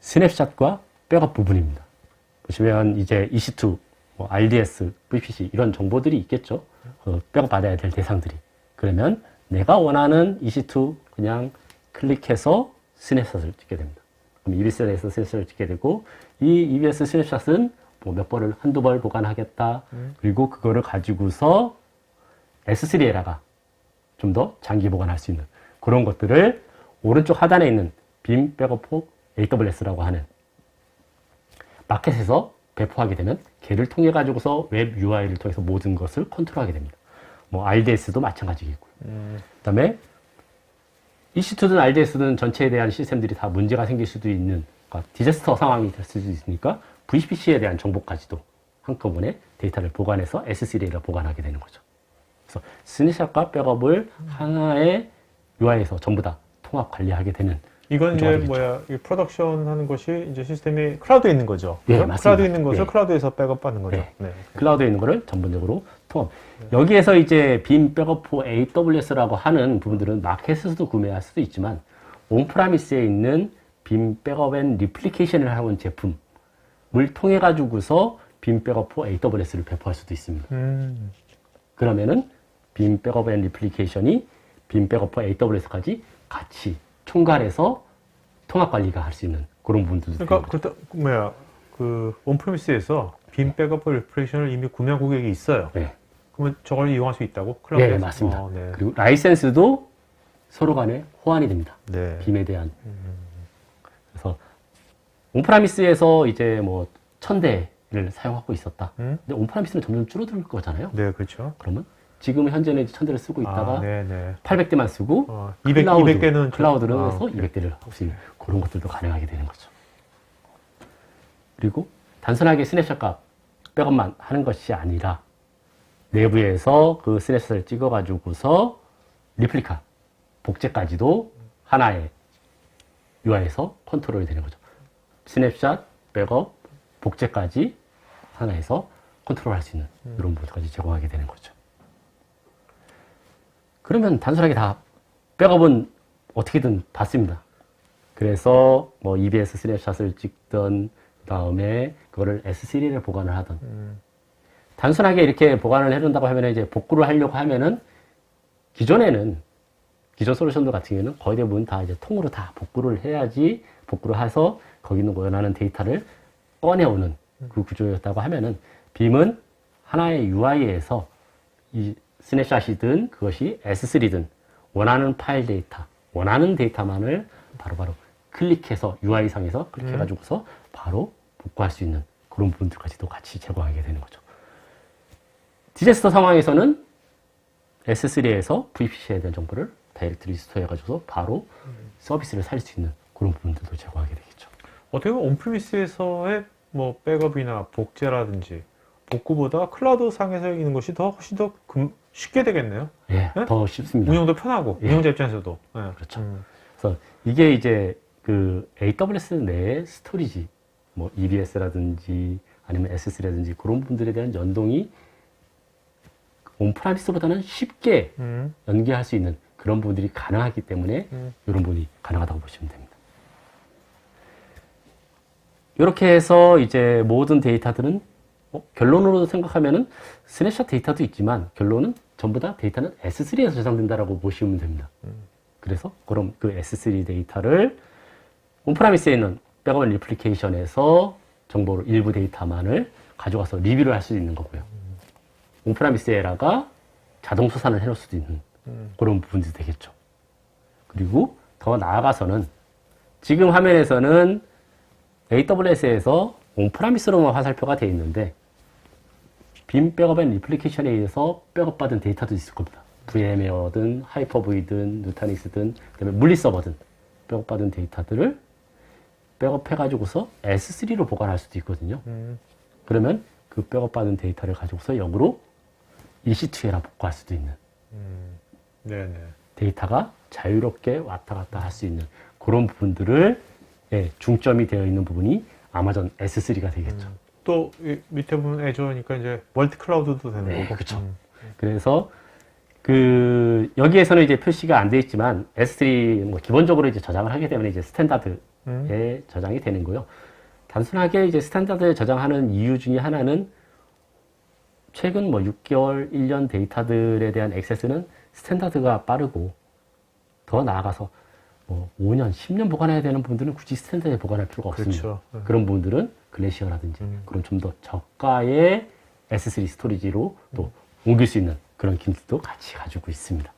스냅샷과 백업 부분입니다. 보시면 이제 EC2, 뭐 RDS, VPC 이런 정보들이 있겠죠. 백업 받아야 될 대상들이. 그러면 내가 원하는 EC2 그냥 클릭해서 스냅샷을 찍게 됩니다. 그럼 EBS에서 스냅샷을 찍게 되고 이 EBS 스냅샷은 뭐 몇 번을 한두 번 보관하겠다. 그리고 그거를 가지고서 S3에다가 좀 더 장기 보관할 수 있는 그런 것들을 오른쪽 하단에 있는 빔 백업 포 AWS라고 하는 마켓에서 배포하게 되면 걔를 통해 가지고서 웹 UI를 통해서 모든 것을 컨트롤하게 됩니다. 뭐 RDS도 마찬가지겠고요. 그다음에 EC2든 RDS든 전체에 대한 시스템들이 다 문제가 생길 수도 있는 그러니까 디자스터 상황이 될 수도 있으니까 VPC에 대한 정보까지도 한꺼번에 데이터를 보관해서 S3에 보관하게 되는 거죠. 그래서 스냅샷과 백업을 하나의 UI에서 전부 다 통합 관리하게 되는 이건 이제 구조가 이 프로덕션 하는 것이 이제 시스템이 클라우드에 있는 거죠. 네, 그죠? 맞습니다. 클라우드에 있는 것을 네. 클라우드에서 백업 받는 거죠. 네. 네. 클라우드에 있는 거를 전반적으로 통합. 여기에서 이제 빔 백업 포 AWS라고 하는 부분들은 마켓에서도 구매할 수도 있지만 온프라미스에 있는 빔 백업 앤 리플리케이션을 하는 제품을 통해 가지고서 빔 백업 포 AWS를 배포할 수도 있습니다. 그러면은 빔 백업 앤 리플리케이션이 빔 백업 포 AWS까지 같이 총괄해서 통합 관리가 할 수 있는 그런 부분들도 그러니까 그 온프리미스에서 빔 백업 리플레이션을 이미 구매한 고객이 있어요. 네. 그러면 저걸 이용할 수 있다고? 네, 클라우드에서? 맞습니다. 네. 그리고 라이센스도 서로 간에 호환이 됩니다. 네. 빔에 대한. 그래서 온프라미스에서 이제 뭐 1000대를 사용하고 있었다. 근데 온프라미스는 점점 줄어들 거잖아요. 네, 그렇죠. 그러면 지금 현재는 1000대를 쓰고 있다가 네네. 800대만 쓰고 200대는 클라우드로 해서 200대를 할 수 있는 그런 것들도 가능하게 되는 거죠. 그리고 단순하게 스냅샷과 백업만 하는 것이 아니라 내부에서 그 스냅샷을 찍어가지고서 리플리카, 복제까지도 하나의 UI에서 컨트롤이 되는 거죠. 스냅샷, 백업, 복제까지 하나에서 컨트롤할 수 있는 이런 부분까지 제공하게 되는 거죠. 그러면 단순하게 다 백업은 어떻게든 받습니다. 그래서 뭐 EBS 스냅샷을 찍던 다음에 그거를 S3에 보관을 하던 단순하게 이렇게 보관을 해놓는다고 하면 이제 복구를 하려고 하면은 기존 솔루션들 같은 경우는 거의 대부분 다 이제 통으로 다 복구를 해야지 복구를 해서 거기 있는 원하는 데이터를 꺼내오는 그 구조였다고 하면은 빔은 하나의 UI에서 이 스냅샷이든 그것이 S3든 원하는 파일 데이터, 원하는 데이터만을 바로바로 클릭해서 UI상에서 클릭해가지고서 바로 복구할 수 있는 그런 부분들까지도 같이 제공하게 되는 거죠. 디자스터 상황에서는 S3에서 VPC에 대한 정보를 다이렉트리 스토어해가지고 바로 서비스를 살 수 있는 그런 부분들도 제공하게 되겠죠. 어떻게 보면 온프리미스에서의 뭐 백업이나 복제라든지 복구보다 클라우드 상에서 있는 것이 훨씬 더 쉽게 되겠네요. 예, 네? 더 쉽습니다. 운영도 편하고 예. 운영자 입장에서도. 네. 그렇죠. 그래서 이게 이제 그 AWS 내의 스토리지, 뭐 EBS라든지 아니면 S3라든지 그런 부분들에 대한 연동이 온프라미스보다는 쉽게 연계할 수 있는 그런 부분들이 가능하기 때문에 이런 부분이 가능하다고 보시면 됩니다. 이렇게 해서 이제 모든 데이터들은 결론으로 생각하면은 스냅샷 데이터도 있지만 결론은 전부 다 데이터는 S3에서 저장된다라고 보시면 됩니다. 그래서 그럼 그 S3 데이터를 온프라미스에 있는 백업 앤 리플리케이션에서 정보를 일부 데이터만을 가져가서 리뷰를 할 수 있는 거고요. 온프라미스 에라가 자동 소산을 해놓을 수도 있는 그런 부분들이 되겠죠. 그리고 더 나아가서는 지금 화면에서는 AWS에서 온프라미스로만 화살표가 되어 있는데 빔 백업 앤 리플리케이션에 의해서 백업받은 데이터도 있을 겁니다. VM웨어든 하이퍼브이든 누타닉스든 그다음에 물리서버든 백업받은 데이터들을 백업해가지고서 S3로 보관할 수도 있거든요. 그러면 그 백업받은 데이터를 가지고서 역으로 EC2에라 복구할 수도 있는 네네. 데이터가 자유롭게 왔다 갔다 할 수 있는 그런 부분들을 중점이 되어 있는 부분이 아마존 S3가 되겠죠. 또 밑에 보면 애저니까 이제 멀티 클라우드도 되는 거고. 그렇죠. 그래서 여기에서는 이제 표시가 안 돼 있지만 S3 뭐 기본적으로 이제 저장을 하게 되면 이제 스탠다드에 저장이 되는 거요. 단순하게 이제 스탠다드에 저장하는 이유 중에 하나는 최근 뭐 6개월, 1년 데이터들에 대한 액세스는 스탠다드가 빠르고 더 나아가서 뭐 5년, 10년 보관해야 되는 분들은 굳이 스탠다드에 보관할 필요가 없습니다. 그렇죠. 그런 분들은 글래시어라든지 그런 좀 더 저가의 S3 스토리지로 또 옮길 수 있는 그런 기능도 같이 가지고 있습니다.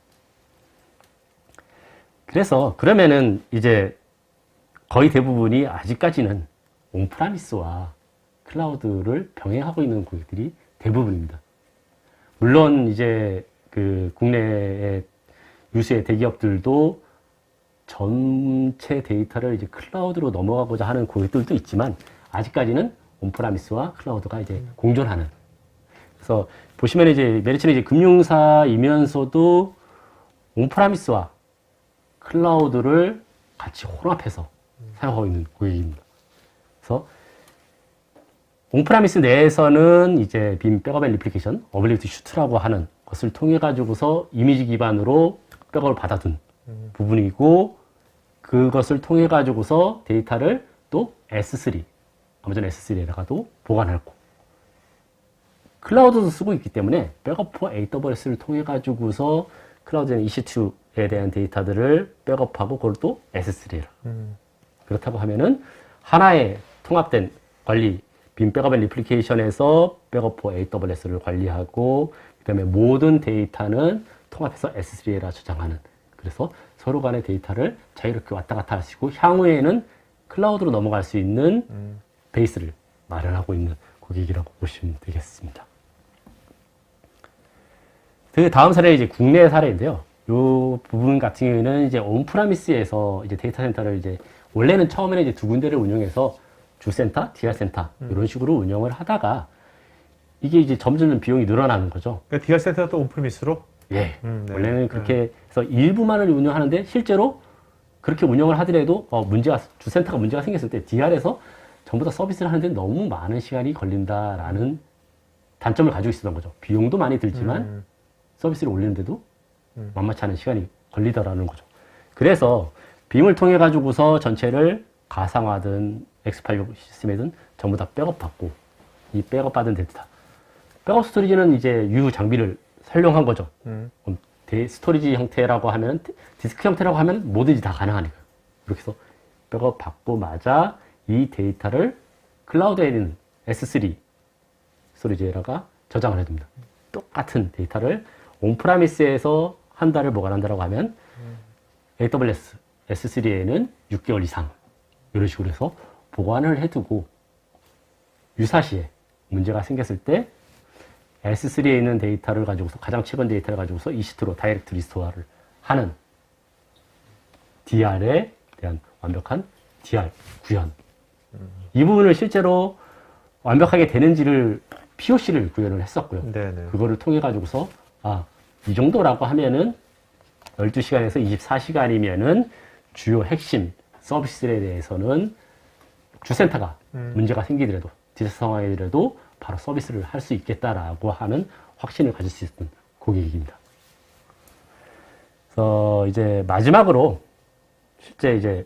그래서 그러면은 이제 거의 대부분이 아직까지는 온프라미스와 클라우드를 병행하고 있는 고객들이 대부분입니다. 물론 이제 그 국내의 유수의 대기업들도 전체 데이터를 이제 클라우드로 넘어가고자 하는 고객들도 있지만 아직까지는 온프라미스와 클라우드가 이제 공존하는. 그래서 보시면 이제 메리츠는 이제 금융사이면서도 온프라미스와 클라우드를 같이 혼합해서 사용하고 있는 고객입니다. 그래서 온프라미스 내에서는 이제 빔 백업 앤 리플리케이션, 어빌리티 슈트라고 하는 것을 통해 가지고서 이미지 기반으로 백업을 받아둔 부분이고 그것을 통해 가지고서 데이터를 또 S3, 아마존 S3에다가도 보관하고 클라우드도 쓰고 있기 때문에 백업 포 AWS를 통해 가지고서 클라우드 EC2에 대한 데이터들을 백업하고 그걸 또 S3라. 그렇다고 하면은 하나의 통합된 관리, 빔 백업 앤 리플리케이션에서 백업 포 AWS를 관리하고 그다음에 모든 데이터는 통합해서 S3에라 저장하는. 그래서 서로 간의 데이터를 자유롭게 왔다 갔다 하시고 향후에는 클라우드로 넘어갈 수 있는 베이스를 마련하고 있는 고객이라고 보시면 되겠습니다. 그 다음 사례는 이제 국내 사례인데요. 이 부분 같은 경우에는 이제 온프라미스에서 이제 데이터 센터를 이제 원래는 처음에는 이제 두 군데를 운영해서 주센터, DR 센터 이런 식으로 운영을 하다가 이게 이제 점점 비용이 늘어나는 거죠. 그러니까 DR 센터도 온프리미스로? 예. 네. 원래는 그렇게 해서 일부만을 운영하는데 실제로 그렇게 운영을 하더라도 주센터가 문제가 생겼을 때 DR에서 전부 다 서비스를 하는데 너무 많은 시간이 걸린다라는 단점을 가지고 있었던 거죠. 비용도 많이 들지만 서비스를 올리는데도 만만치 않은 시간이 걸리더라는 거죠. 그래서 빔을 통해 가지고서 전체를 가상화든 X86 시스템이든 전부 다 백업받고 이 백업받은 데이터 백업 스토리지는 이제 유효 장비를 활용한 거죠. 스토리지 형태라고 하면 디스크 형태라고 하면 뭐든지 다 가능하니까요. 이렇게 해서 백업 받고마자 이 데이터를 클라우드에 있는 S3 스토리지에다가 저장을 해둡니다. 똑같은 데이터를 온프라미스에서 한 달을 보관한다고 하면 AWS S3에는 6개월 이상 이런 식으로 해서 보관을 해두고 유사시에 문제가 생겼을 때 S3에 있는 데이터를 가지고서 가장 최근 데이터를 가지고서 EC2로 다이렉트 리스토어를 하는 DR에 대한 완벽한 DR 구현. 이 부분을 실제로 완벽하게 되는지를 POC를 구현을 했었고요. 네네. 그거를 통해 가지고서 이 정도라고 하면은 12시간에서 24시간이면은 주요 핵심 서비스에 대해서는 주센터가 문제가 생기더라도 디자스터 상황이더라도 바로 서비스를 할 수 있겠다라고 하는 확신을 가질 수 있는 고객입니다. 그래서 이제 마지막으로 실제 이제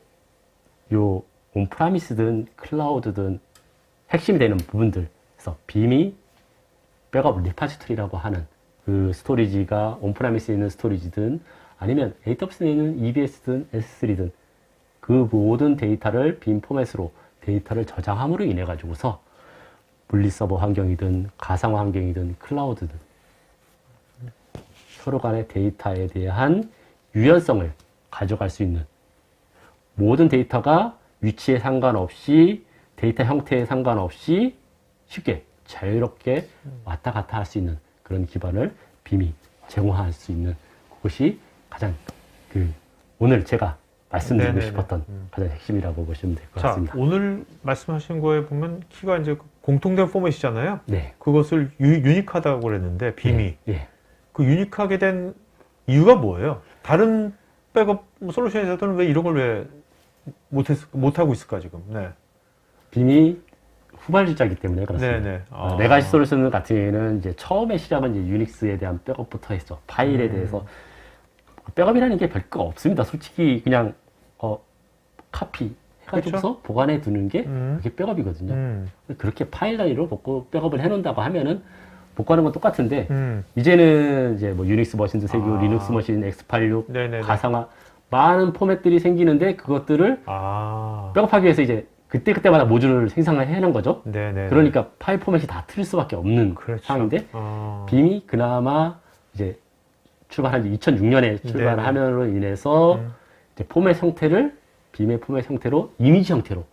요 온프라미스든 클라우드든 핵심이 되는 부분들, 그래서 빔이 백업 리파지토리라고 하는 그 스토리지가 온프라미스에 있는 스토리지든 아니면 AWS에 있는 EBS든 S3든 그 모든 데이터를 빔 포맷으로 데이터를 저장함으로 인해 가지고서 물리 서버 환경이든 가상화 환경이든 클라우드든 서로 간의 데이터에 대한 유연성을 가져갈 수 있는 모든 데이터가 위치에 상관없이 데이터 형태에 상관없이 쉽게 자유롭게 왔다 갔다 할 수 있는 그런 기반을 빔이 제공할 수 있는 그것이 가장 오늘 제가 말씀드리고 네네네. 싶었던 가장 핵심이라고 보시면 될 것 자, 같습니다. 오늘 말씀하신 거에 보면 키가 이제 공통된 포맷이잖아요. 네. 그것을 유니크하다고 그랬는데 빔이 예. 그 유니크하게 된 이유가 뭐예요? 다른 백업 솔루션에서는 왜 이런 걸 왜 못하고 있을까 지금? 네. 빔이 후발주자이기 때문에 그렇습니다. 네네. 레가시 솔루션 같은 경우에는 이제 처음에 시작은 이제 유닉스에 대한 백업부터 했죠. 파일에 대해서 백업이라는 게 별거 없습니다. 솔직히 그냥 카피 해가지고서 그쵸? 보관해 두는 게 그게 백업이거든요. 그렇게 파일 단위로 백업을 해놓는다고 하면은 복구하는 건 똑같은데 이제는 이제 뭐 유닉스 머신도 생기고 리눅스 머신 X86 네네네. 가상화 많은 포맷들이 생기는데 그것들을 백업하기 위해서 이제 그때그때마다 모듈을 생산을 해놓은 거죠. 네네. 그러니까 파일 포맷이 다 틀릴 수밖에 없는 그렇죠. 상황인데 빔이 그나마 이제 출발한 2006년에 출발함으로 인해서 이제 포맷 형태를 빔의 포맷 형태로 이미지 형태로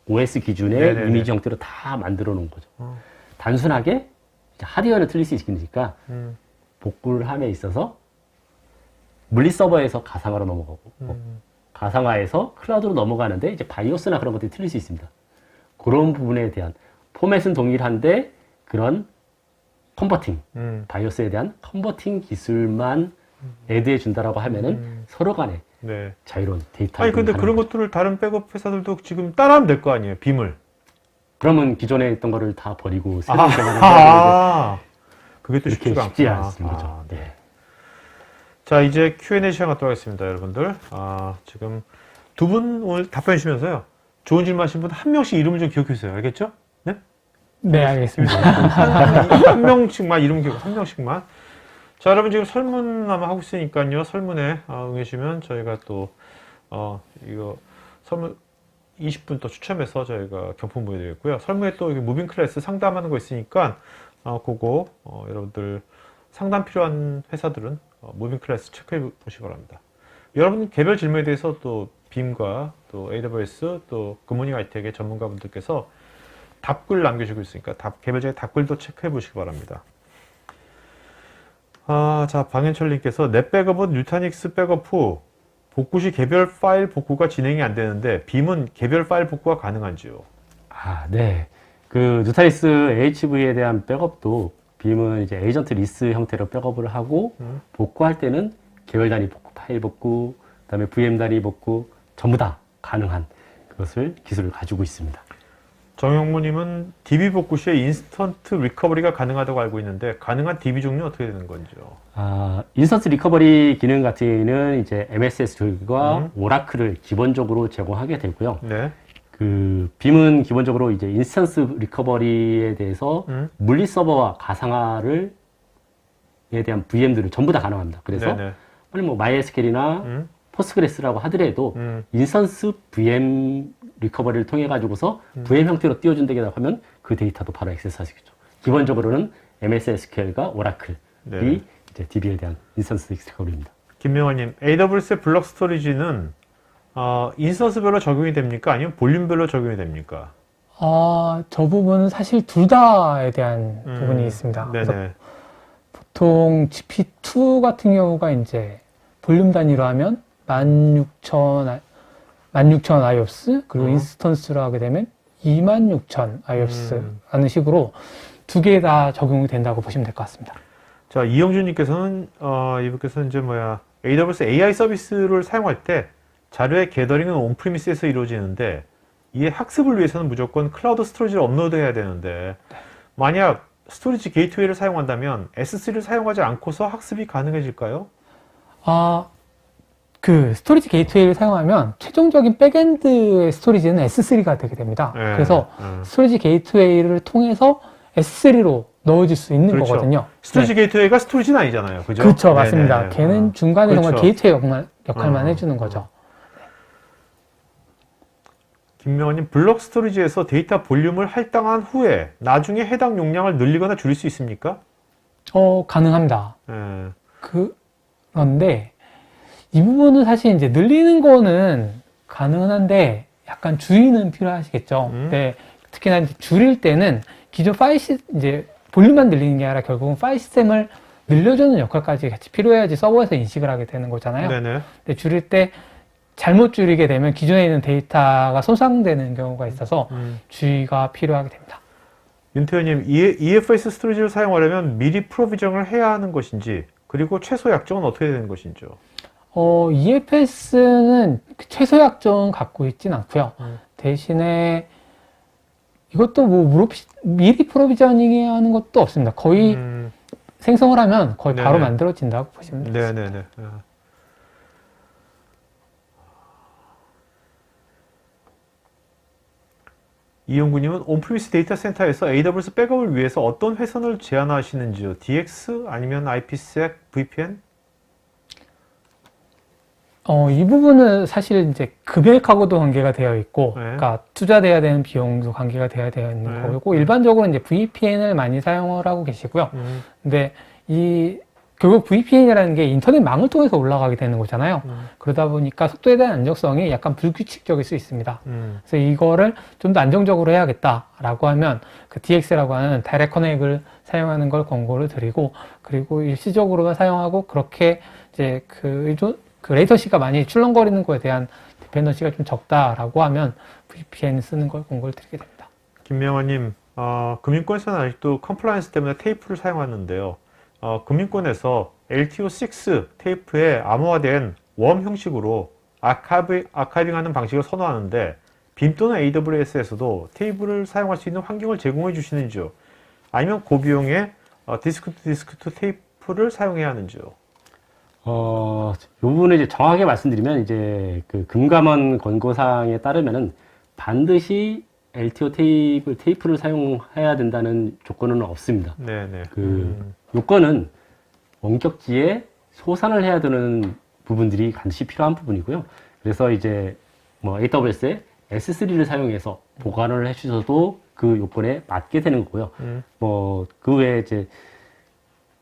OS 기준의 네네네. 이미지 형태로 다 만들어 놓은 거죠. 단순하게 이제 하드웨어는 틀릴 수 있으니까 복구를 함에 있어서 물리 서버에서 가상화로 넘어가고 가상화에서 클라우드로 넘어가는데 이제 바이오스나 그런 것들이 틀릴 수 있습니다. 그런 부분에 대한 포맷은 동일한데 그런 컨버팅, 바이오스에 대한 컨버팅 기술만 애드해 준다라고 하면은 서로 간에 네. 자유로운 데이터. 아니 근데 그런 것들을 다른 백업 회사들도 지금 따라하면 될 거 아니에요? 빔을. 그러면 기존에 있던 거를 다 버리고 새로운 개발을 해야 되는데 그게 또 이렇게 쉽지가 쉽지 않구나. 않습니다. 거죠. 네. 네. 자, 이제 Q&A 시간 갖도록 하겠습니다, 여러분들. 지금 두 분 오늘 답변 주시면서요. 좋은 질문 하신 분 한 명씩 이름을 좀 기억해 주세요. 알겠죠? 네? 네, 알겠습니다. 한 명씩만 이름 기억, 한 명씩만. 자, 여러분 지금 설문 아마 하고 있으니까요. 설문에 응해주시면 저희가 또 이거 설문 20분 또 추첨해서 저희가 경품 보여드리겠고요. 설문에 또 무빙 클래스 상담하는 거 있으니까 그거 여러분들 상담 필요한 회사들은 무빙 클래스 체크해 보시기 바랍니다. 여러분 개별 질문에 대해서 또 빔과 또 AWS 또 굿모닝 하이텍의 전문가분들께서 답글 남겨주고 있으니까 개별적인 답글도 체크해 보시기 바랍니다. 자, 방현철님께서 넷 백업은 누타닉스 백업 후 복구 시 개별 파일 복구가 진행이 안 되는데 빔은 개별 파일 복구가 가능한지요? 네. 그 누타닉스 HV에 대한 백업도 빔은 이제 에이전트 리스 형태로 백업을 하고 복구할 때는 개별 단위 복구, 파일 복구, 그다음에 VM 단위 복구 전부 다 가능한 그것을 기술을 가지고 있습니다. 정영무님은 DB 복구 시에 인스턴트 리커버리가 가능하다고 알고 있는데 가능한 DB 종류는 어떻게 되는 건지요? 인스턴트 리커버리 기능 같은 경우는 이제 MSSQL과 오라클을 기본적으로 제공하게 되고요. 네. 그 빔은 기본적으로 이제 인스턴스 리커버리에 대해서 물리 서버와 가상화를 에 대한 VM들을 전부 다 가능합니다. 그래서 네네. 뭐 MySQL이나 포스트그레스라고 하더라도 인스턴스 VM 리커버리를 통해 가지고서 VM 형태로 띄워준다고 하면 그 데이터도 바로 액세스할 수 있겠죠. 기본적으로는 MS SQL과 오라클이 네. 이제 DB에 대한 인스턴스 리커버리입니다. 김명환님, AWS의 블록 스토리지는 인스턴스별로 적용이 됩니까? 아니면 볼륨별로 적용이 됩니까? 저 부분은 사실 둘 다에 대한 부분이 있습니다. 그래서 네네. 보통 GP2 같은 경우가 이제 볼륨 단위로 하면 16,000 IOPS 그리고 인스턴스로 하게 되면 26,000 IOPS라는 식으로 두 개 다 적용이 된다고 보시면 될 것 같습니다. 자, 이영준님께서는 이분께서는 이제 AWS AI 서비스를 사용할 때 자료의 게더링은 온프리미스에서 이루어지는데 이에 학습을 위해서는 무조건 클라우드 스토리지를 업로드해야 되는데 만약 스토리지 게이트웨이를 사용한다면 S3를 사용하지 않고서 학습이 가능해질까요? 그 스토리지 게이트웨이를 사용하면 최종적인 백엔드의 스토리지는 S3가 되게 됩니다. 네. 그래서 스토리지 게이트웨이를 통해서 S3로 넣어줄 수 있는 그렇죠. 거거든요. 스토리지 게이트웨이가 스토리지는 아니잖아요. 그죠? 그렇죠. 맞습니다. 네네. 걔는 중간에 정말 그렇죠. 게이트웨이 역할만 해주는 거죠. 김명환님, 블록 스토리지에서 데이터 볼륨을 할당한 후에 나중에 해당 용량을 늘리거나 줄일 수 있습니까? 가능합니다. 예. 그런데 이 부분은 사실 이제 늘리는 거는 가능은 한데 약간 주의는 필요하시겠죠. 근데 특히나 이제 줄일 때는 기존 이제 볼륨만 늘리는 게 아니라 결국은 파일 시스템을 늘려주는 역할까지 같이 필요해야지 서버에서 인식을 하게 되는 거잖아요. 네네. 근데 줄일 때 잘못 줄이게 되면 기존에 있는 데이터가 손상되는 경우가 있어서 주의가 필요하게 됩니다. 윤태현님, EFS 스토리지를 사용하려면 미리 프로비전을 해야 하는 것인지, 그리고 최소 약정은 어떻게 되는 것인지요? EFS는 최소 약정 갖고 있진 않고요. 대신에 이것도 뭐 미리 프로비저닝 하는 것도 없습니다. 거의 생성을 하면 거의 바로 네네. 만들어진다고 보시면 됩니다. 네네네. 이용구님은 온프리미스 데이터 센터에서 AWS 백업을 위해서 어떤 회선을 제안하시는지요? DX 아니면 IPsec, VPN? 이 부분은 사실 이제 금액하고도 관계가 되어 있고, 네. 그러니까 투자돼야 되는 비용도 관계가 되어 있는 네. 거고, 일반적으로 이제 VPN을 많이 사용을 하고 계시고요. 근데 결국 VPN이라는 게 인터넷망을 통해서 올라가게 되는 거잖아요. 그러다 보니까 속도에 대한 안정성이 약간 불규칙적일 수 있습니다. 그래서 이거를 좀 더 안정적으로 해야겠다라고 하면 그 DX라고 하는 다이렉트 커넥을 사용하는 걸 권고를 드리고, 그리고 일시적으로만 사용하고 그렇게 이제 그 레이턴시가 많이 출렁거리는 거에 대한 디펜던시가 좀 적다라고 하면 VPN 쓰는 걸 권고를 드리게 됩니다. 김명환님, 금융권에서는 아직도 컴플라이언스 때문에 테이프를 사용하는데요. 금융권에서 LTO6 테이프에 암호화된 웜 형식으로 아카이빙하는 방식을 선호하는데 빔 또는 AWS에서도 테이프를 사용할 수 있는 환경을 제공해 주시는지요? 아니면 고비용의 디스크 투 디스크 투 테이프를 사용해야 하는지요? 요 부분을 이제 정확하게 말씀드리면 이제 그 금감원 권고사항에 따르면은 반드시 LTO 테이프를 사용해야 된다는 조건은 없습니다. 네네. 요건은 원격지에 소산을 해야 되는 부분들이 반드시 필요한 부분이고요. 그래서 이제 뭐 AWS의 S3를 사용해서 보관을 해주셔도 그 요건에 맞게 되는 거고요. 뭐 그 외에 이제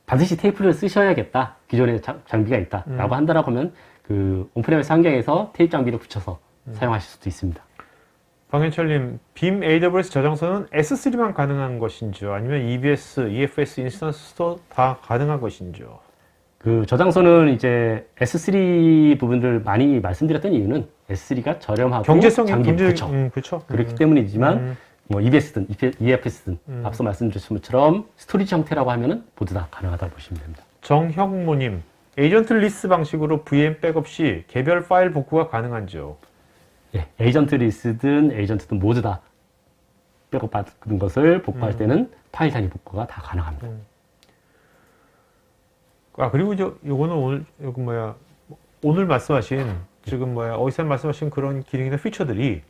반드시 테이프를 쓰셔야겠다. 기존에 장비가 있다라고 한다라고 하면 그 온프레미스 환경에서 테이프 장비를 붙여서 사용하실 수도 있습니다. 방현철님, 빔 AWS 저장소는 S3만 가능한 것인지요? 아니면 EBS, EFS 인스턴스도 다 가능한 것인지요? 그 저장소는 이제 S3 부분들 많이 말씀드렸던 이유는 S3가 저렴하고 경제성이 그렇죠. 그렇기 때문이지만 뭐 EBS든 EFS든 앞서 말씀드렸던 것처럼 스토리지 형태라고 하면은 모두 다 가능하다고 보시면 됩니다. 정형모님, 에이전트 리스 방식으로 VM 백업 시 개별 파일 복구가 가능한지요? 예, 에이전트 리스든 에이전트든 모두 다 백업 받는 것을 복구할 때는 파일 단위 복구가 다 가능합니다. 그리고 요거는 오늘 말씀하신 지금 어디서 말씀하신 그런 기능이나 피처들이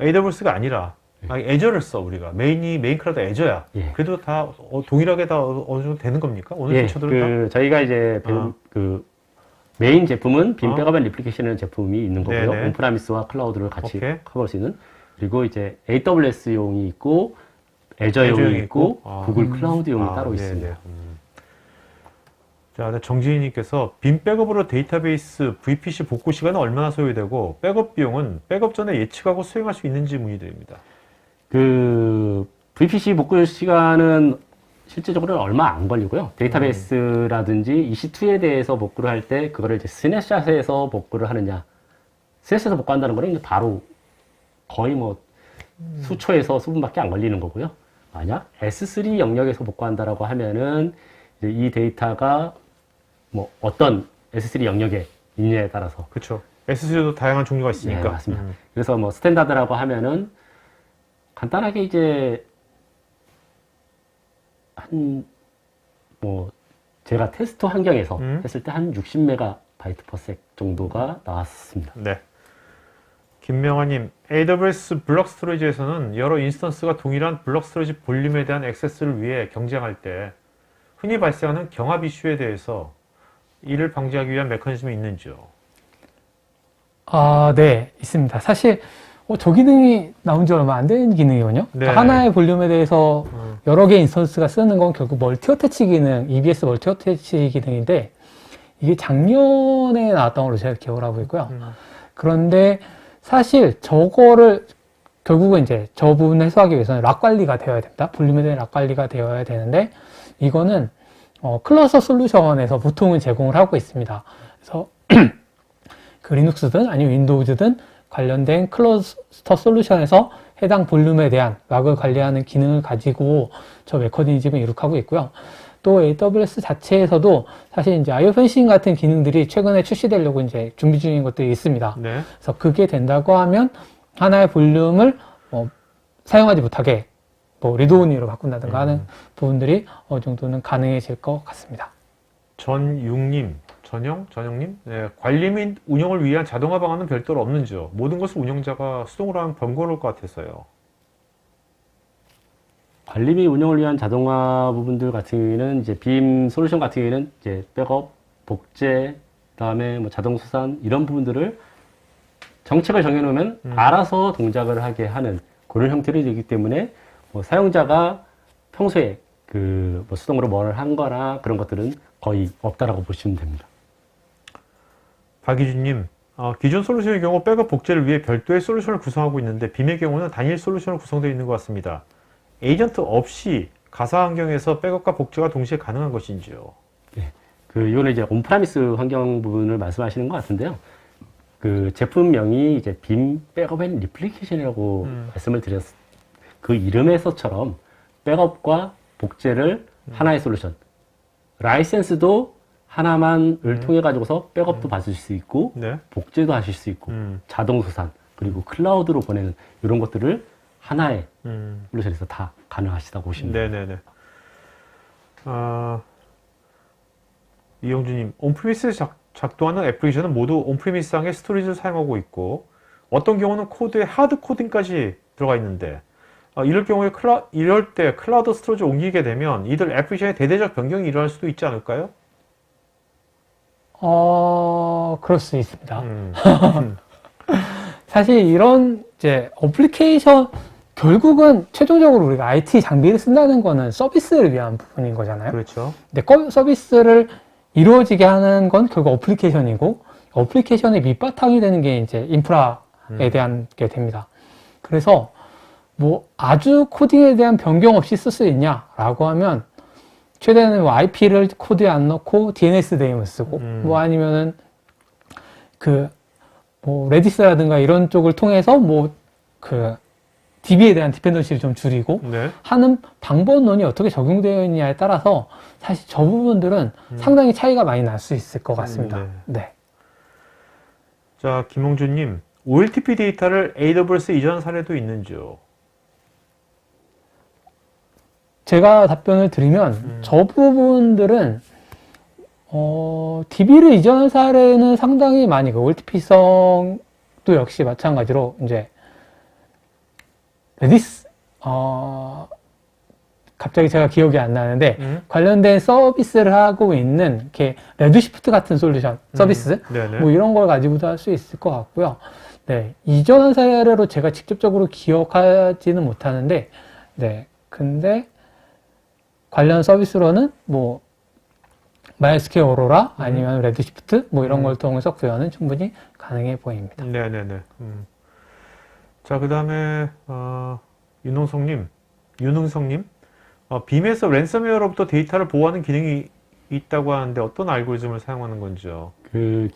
AWS가 아니라 애저를 써 우리가 메인 클라우드 애저야. 그래도 다 동일하게 다 어느 정도 되는 겁니까? 오늘 피처들은 다? 저희가 이제 그 메인 제품은 빔 백업 앤 리플리케이션 제품이 있는 거고요. 네네. 온프라미스와 클라우드를 같이 오케이. 커버할 수 있는. 그리고 이제 AWS용이 있고 애저용이 있고 구글 클라우드용이 따로 있습니다. 자, 정지희님께서 빔 백업으로 데이터베이스 VPC 복구 시간은 얼마나 소요되고 백업 비용은 백업 전에 예측하고 수행할 수 있는지 문의드립니다. 그 VPC 복구 시간은 실제적으로는 얼마 안 걸리고요. 데이터베이스라든지 EC2에 대해서 복구를 할 때 그거를 이제 스냅샷에서 복구를 하느냐, 스냅샷에서 복구한다는 거는 이제 바로 거의 뭐 수초에서 수분밖에 안 걸리는 거고요. 만약 S3 영역에서 복구한다라고 하면은 이제 이 데이터가 뭐 어떤 S3 영역에 있느냐에 따라서 그렇죠. S3도 다양한 종류가 있으니까. 네, 맞습니다. 그래서 뭐 스탠다드라고 하면은 간단하게 이제 한 뭐 제가 테스트 환경에서 했을 때 한 60메가 바이트 퍼 섹 정도가 나왔습니다. 네. 김명환님, AWS 블록 스토리지에서는 여러 인스턴스가 동일한 블록 스토리지 볼륨에 대한 액세스를 위해 경쟁할 때 흔히 발생하는 경합 이슈에 대해서 이를 방지하기 위한 메커니즘이 있는지요? 네, 있습니다. 사실 저 기능이 나온 지 얼마 안 된 기능이거든요. 네. 그러니까 하나의 볼륨에 대해서 여러 개의 인스턴스가 쓰는 건 결국 멀티 어태치 기능, EBS 멀티 어태치 기능인데 이게 작년에 나왔던 걸로 제가 기억을 하고 있고요. 그런데 사실 저거를 결국은 이제 저 부분을 해소하기 위해서는 락 관리가 되어야 됩니다. 볼륨에 대한 락 관리가 되어야 되는데 이거는 클러스터 솔루션에서 보통은 제공을 하고 있습니다. 그래서 그 리눅스든 아니면 윈도우즈든 관련된 클러스터 솔루션에서 해당 볼륨에 대한 락을 관리하는 기능을 가지고 저 메커니즘을 이룩하고 있고요. 또 AWS 자체에서도 사실 이제 IO 펜싱 같은 기능들이 최근에 출시되려고 이제 준비 중인 것들이 있습니다. 네. 그래서 그게 된다고 하면 하나의 볼륨을 사용하지 못하게 리드온리로 바꾼다든가 하는 부분들이 어느 정도는 가능해질 것 같습니다. 전용님, 네, 관리 및 운영을 위한 자동화 방안은 별도로 없는지요? 모든 것을 운영자가 수동으로 하면 번거로울 것 같아서요. 관리 및 운영을 위한 자동화 부분들 같은 경우에는 이제 빔 솔루션 같은 경우에는 이제 백업, 복제, 그다음에 뭐 자동 수산 이런 부분들을 정책을 정해놓으면 알아서 동작을 하게 하는 그런 형태로 되기 때문에 뭐 사용자가 평소에 뭐 수동으로 뭘 한 거나 그런 것들은 거의 없다라고 보시면 됩니다. 박희준님, 기존 솔루션의 경우 백업 복제를 위해 별도의 솔루션을 구성하고 있는데 빔의 경우는 단일 솔루션으로 구성되어 있는 것 같습니다. 에이전트 없이 가상 환경에서 백업과 복제가 동시에 가능한 것인지요? 네, 이거는 이제 온프라미스 환경 부분을 말씀하시는 것 같은데요. 그 제품명이 이제 빔 백업 앤 리플리케이션이라고 말씀을 드렸을 그 이름에서처럼 백업과 복제를 하나의 솔루션, 라이센스도 하나만을 통해 가지고서 백업도 받으실 수 있고 네. 복제도 하실 수 있고 자동 수산 그리고 클라우드로 보내는 이런 것들을 하나의 솔루션에서 다 가능하시다고 보시면 됩니다. 네네네. 이영주님, 온프리미스에 작동하는 애플리케이션은 모두 온프리미스상의 스토리지를 사용하고 있고 어떤 경우는 코드에 하드 코딩까지 들어가 있는데 이럴 때 클라우드 스토리지를 옮기게 되면 이들 애플리케이션의 대대적 변경이 일어날 수도 있지 않을까요? 그럴 수 있습니다. 사실 이런 이제 어플리케이션 결국은 최종적으로 우리가 IT 장비를 쓴다는 거는 서비스를 위한 부분인 거잖아요. 그렇죠. 근데 서비스를 이루어지게 하는 건 결국 어플리케이션이고 어플리케이션의 밑바탕이 되는 게 이제 인프라에 대한 게 됩니다. 그래서 뭐 아주 코딩에 대한 변경 없이 쓸 수 있냐라고 하면 최대는 뭐 IP를 코드에 안 넣고 DNS 네임을 쓰고 뭐 아니면은 뭐 레디스라든가 이런 쪽을 통해서 DB에 대한 디펜던시를 좀 줄이고 네. 하는 방법론이 어떻게 적용되어 있느냐에 따라서 사실 저 부분들은 상당히 차이가 많이 날 수 있을 것 같습니다. 네. 자, 김홍준님, OLTP 데이터를 AWS 이전한 사례도 있는지요? 제가 답변을 드리면 저 부분들은 DB를 이전한 사례는 상당히 많이 OLTP성도 역시 마찬가지로 이제 레디스 갑자기 제가 기억이 안 나는데 관련된 서비스를 하고 있는 이렇게 레드시프트 같은 솔루션 서비스 뭐 이런 걸 가지고도 할 수 있을 것 같고요. 네, 이전한 사례로 제가 직접적으로 기억하지는 못하는데 네, 근데 관련 서비스로는 뭐 MySQL 오로라 아니면 레드시프트 뭐 이런 걸 통해서 구현은 충분히 가능해 보입니다. 네네네. 자, 그 다음에 윤흥성님, 빔에서 랜섬웨어로부터 데이터를 보호하는 기능이 있다고 하는데 어떤 알고리즘을 사용하는 건지요?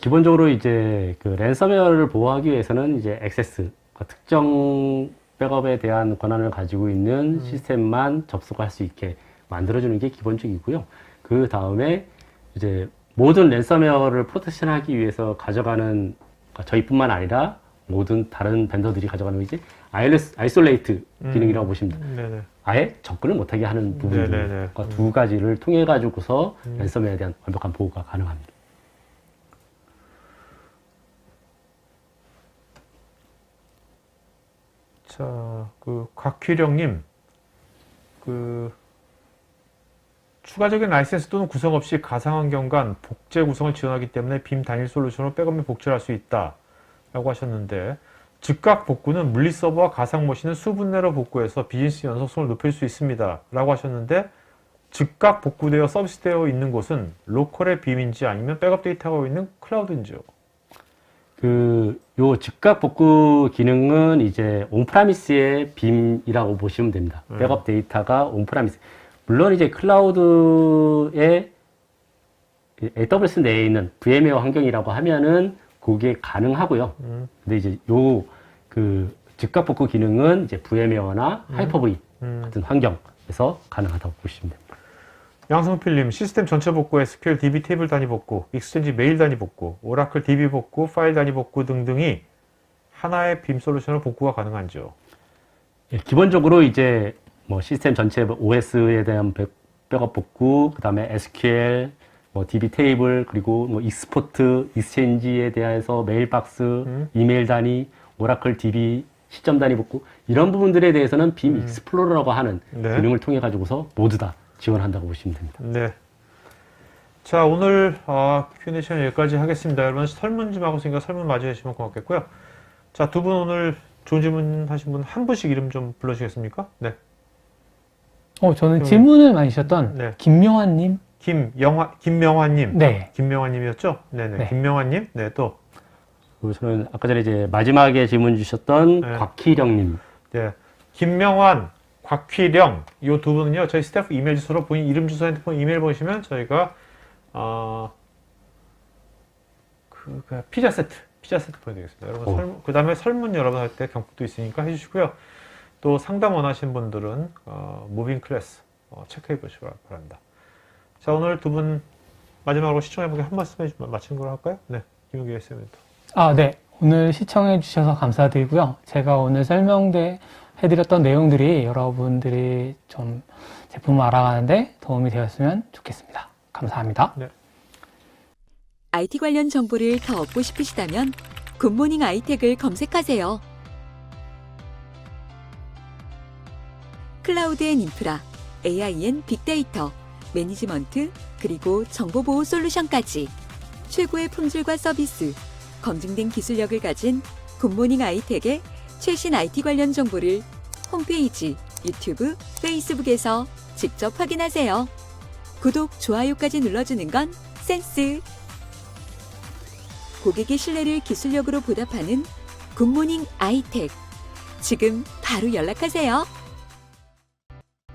기본적으로 이제 랜섬웨어를 보호하기 위해서는 이제 액세스, 특정 백업에 대한 권한을 가지고 있는 시스템만 접속할 수 있게 만들어주는 게 기본적이고요. 그 다음에 이제 모든 랜섬웨어를 프로텍션하기 위해서 가져가는 저희뿐만 아니라 모든 다른 벤더들이 가져가는 이제 아이솔레이트 기능이라고 보시면 됩니다. 네네. 아예 접근을 못하게 하는 부분들과 두 가지를 통해 가지고서 랜섬웨어에 대한 완벽한 보호가 가능합니다. 자, 그 곽휘령님, 그 추가적인 라이센스 또는 구성 없이 가상환경 간 복제 구성을 지원하기 때문에 빔 단일 솔루션으로 백업 및 복제를 할 수 있다라고 하셨는데, 즉각 복구는 물리 서버와 가상 머신을 수분 내로 복구해서 비즈니스 연속성을 높일 수 있습니다 라고 하셨는데, 즉각 복구되어 서비스되어 있는 곳은 로컬의 빔인지 아니면 백업 데이터가 있는 클라우드인지요? 요 즉각 복구 기능은 이제 온프라미스의 빔이라고 보시면 됩니다. 백업 데이터가 온프라미스. 물론 이제 클라우드에 AWS 내에 있는 VM웨어 환경이라고 하면은 그게 가능하고요. 근데 이제 즉각 복구 기능은 이제 VM웨어나 하이퍼V 같은 환경에서 가능하다고 보시면 됩니다. 양성필님, 시스템 전체 복구, SQL DB 테이블 단위 복구, 익스체인지 메일 단위 복구, 오라클 DB 복구, 파일 단위 복구 등등이 하나의 빔 솔루션으로 복구가 가능한지요? 예, 기본적으로 이제 뭐 시스템 전체 OS에 대한 백업 복구, 그 다음에 SQL, 뭐 DB 테이블, 그리고 뭐 익스포트, 익스체인지에 대해서 메일박스, 이메일 단위, 오라클 DB 시점 단위 복구, 이런 부분들에 대해서는 빔 익스플로러라고 하는 네. 기능을 통해 가지고서 모두 다 지원한다고 보시면 됩니다. 네. 자, 오늘 Q&A 시간 여기까지 하겠습니다. 여러분 설문 좀 하고 있으니까 설문 마저 해주시면 고맙겠고요. 자, 두 분 오늘 좋은 질문 하신 분 한 분씩 이름 좀 불러주시겠습니까? 네. 저는 질문을 많이 주셨던 네. 김명환님. 김명환님. 네. 김명환님이었죠? 네네. 네. 김명환님. 네, 또. 그리고 저는 아까 전에 이제 마지막에 질문 주셨던 네. 곽희령님. 네. 김명환, 곽휘령, 이 두 분은요, 저희 스태프 이메일 주소로 본인 이름, 주소, 핸드폰, 이메일 보시면 저희가, 피자 세트 보내드리겠습니다. 여러분, 그 다음에 설문 여러분 할 때 경품도 있으니까 해주시고요. 또 상담 원하시는 분들은, 무빙 클래스, 체크해 보시기 바랍니다. 자, 오늘 두 분 마지막으로 시청해보기 한 말씀 해주면 마치는 걸로 할까요? 네. 김용기 SM입니다. 네. 오늘 시청해 주셔서 감사드리고요. 제가 오늘 해드렸던 내용들이 여러분들이 좀 제품을 알아가는데 도움이 되었으면 좋겠습니다. 감사합니다. 네. IT 관련 정보를 더 얻고 싶으시다면 굿모닝 아이텍을 검색하세요. 클라우드 앤 인프라, AI 앤 빅데이터, 매니지먼트, 그리고 정보보호 솔루션까지 최고의 품질과 서비스, 검증된 기술력을 가진 굿모닝 아이텍의 최신 IT 관련 정보를 홈페이지, 유튜브, 페이스북에서 직접 확인하세요. 구독, 좋아요까지 눌러주는 건 센스! 고객의 신뢰를 기술력으로 보답하는 굿모닝 아이텍. 지금 바로 연락하세요.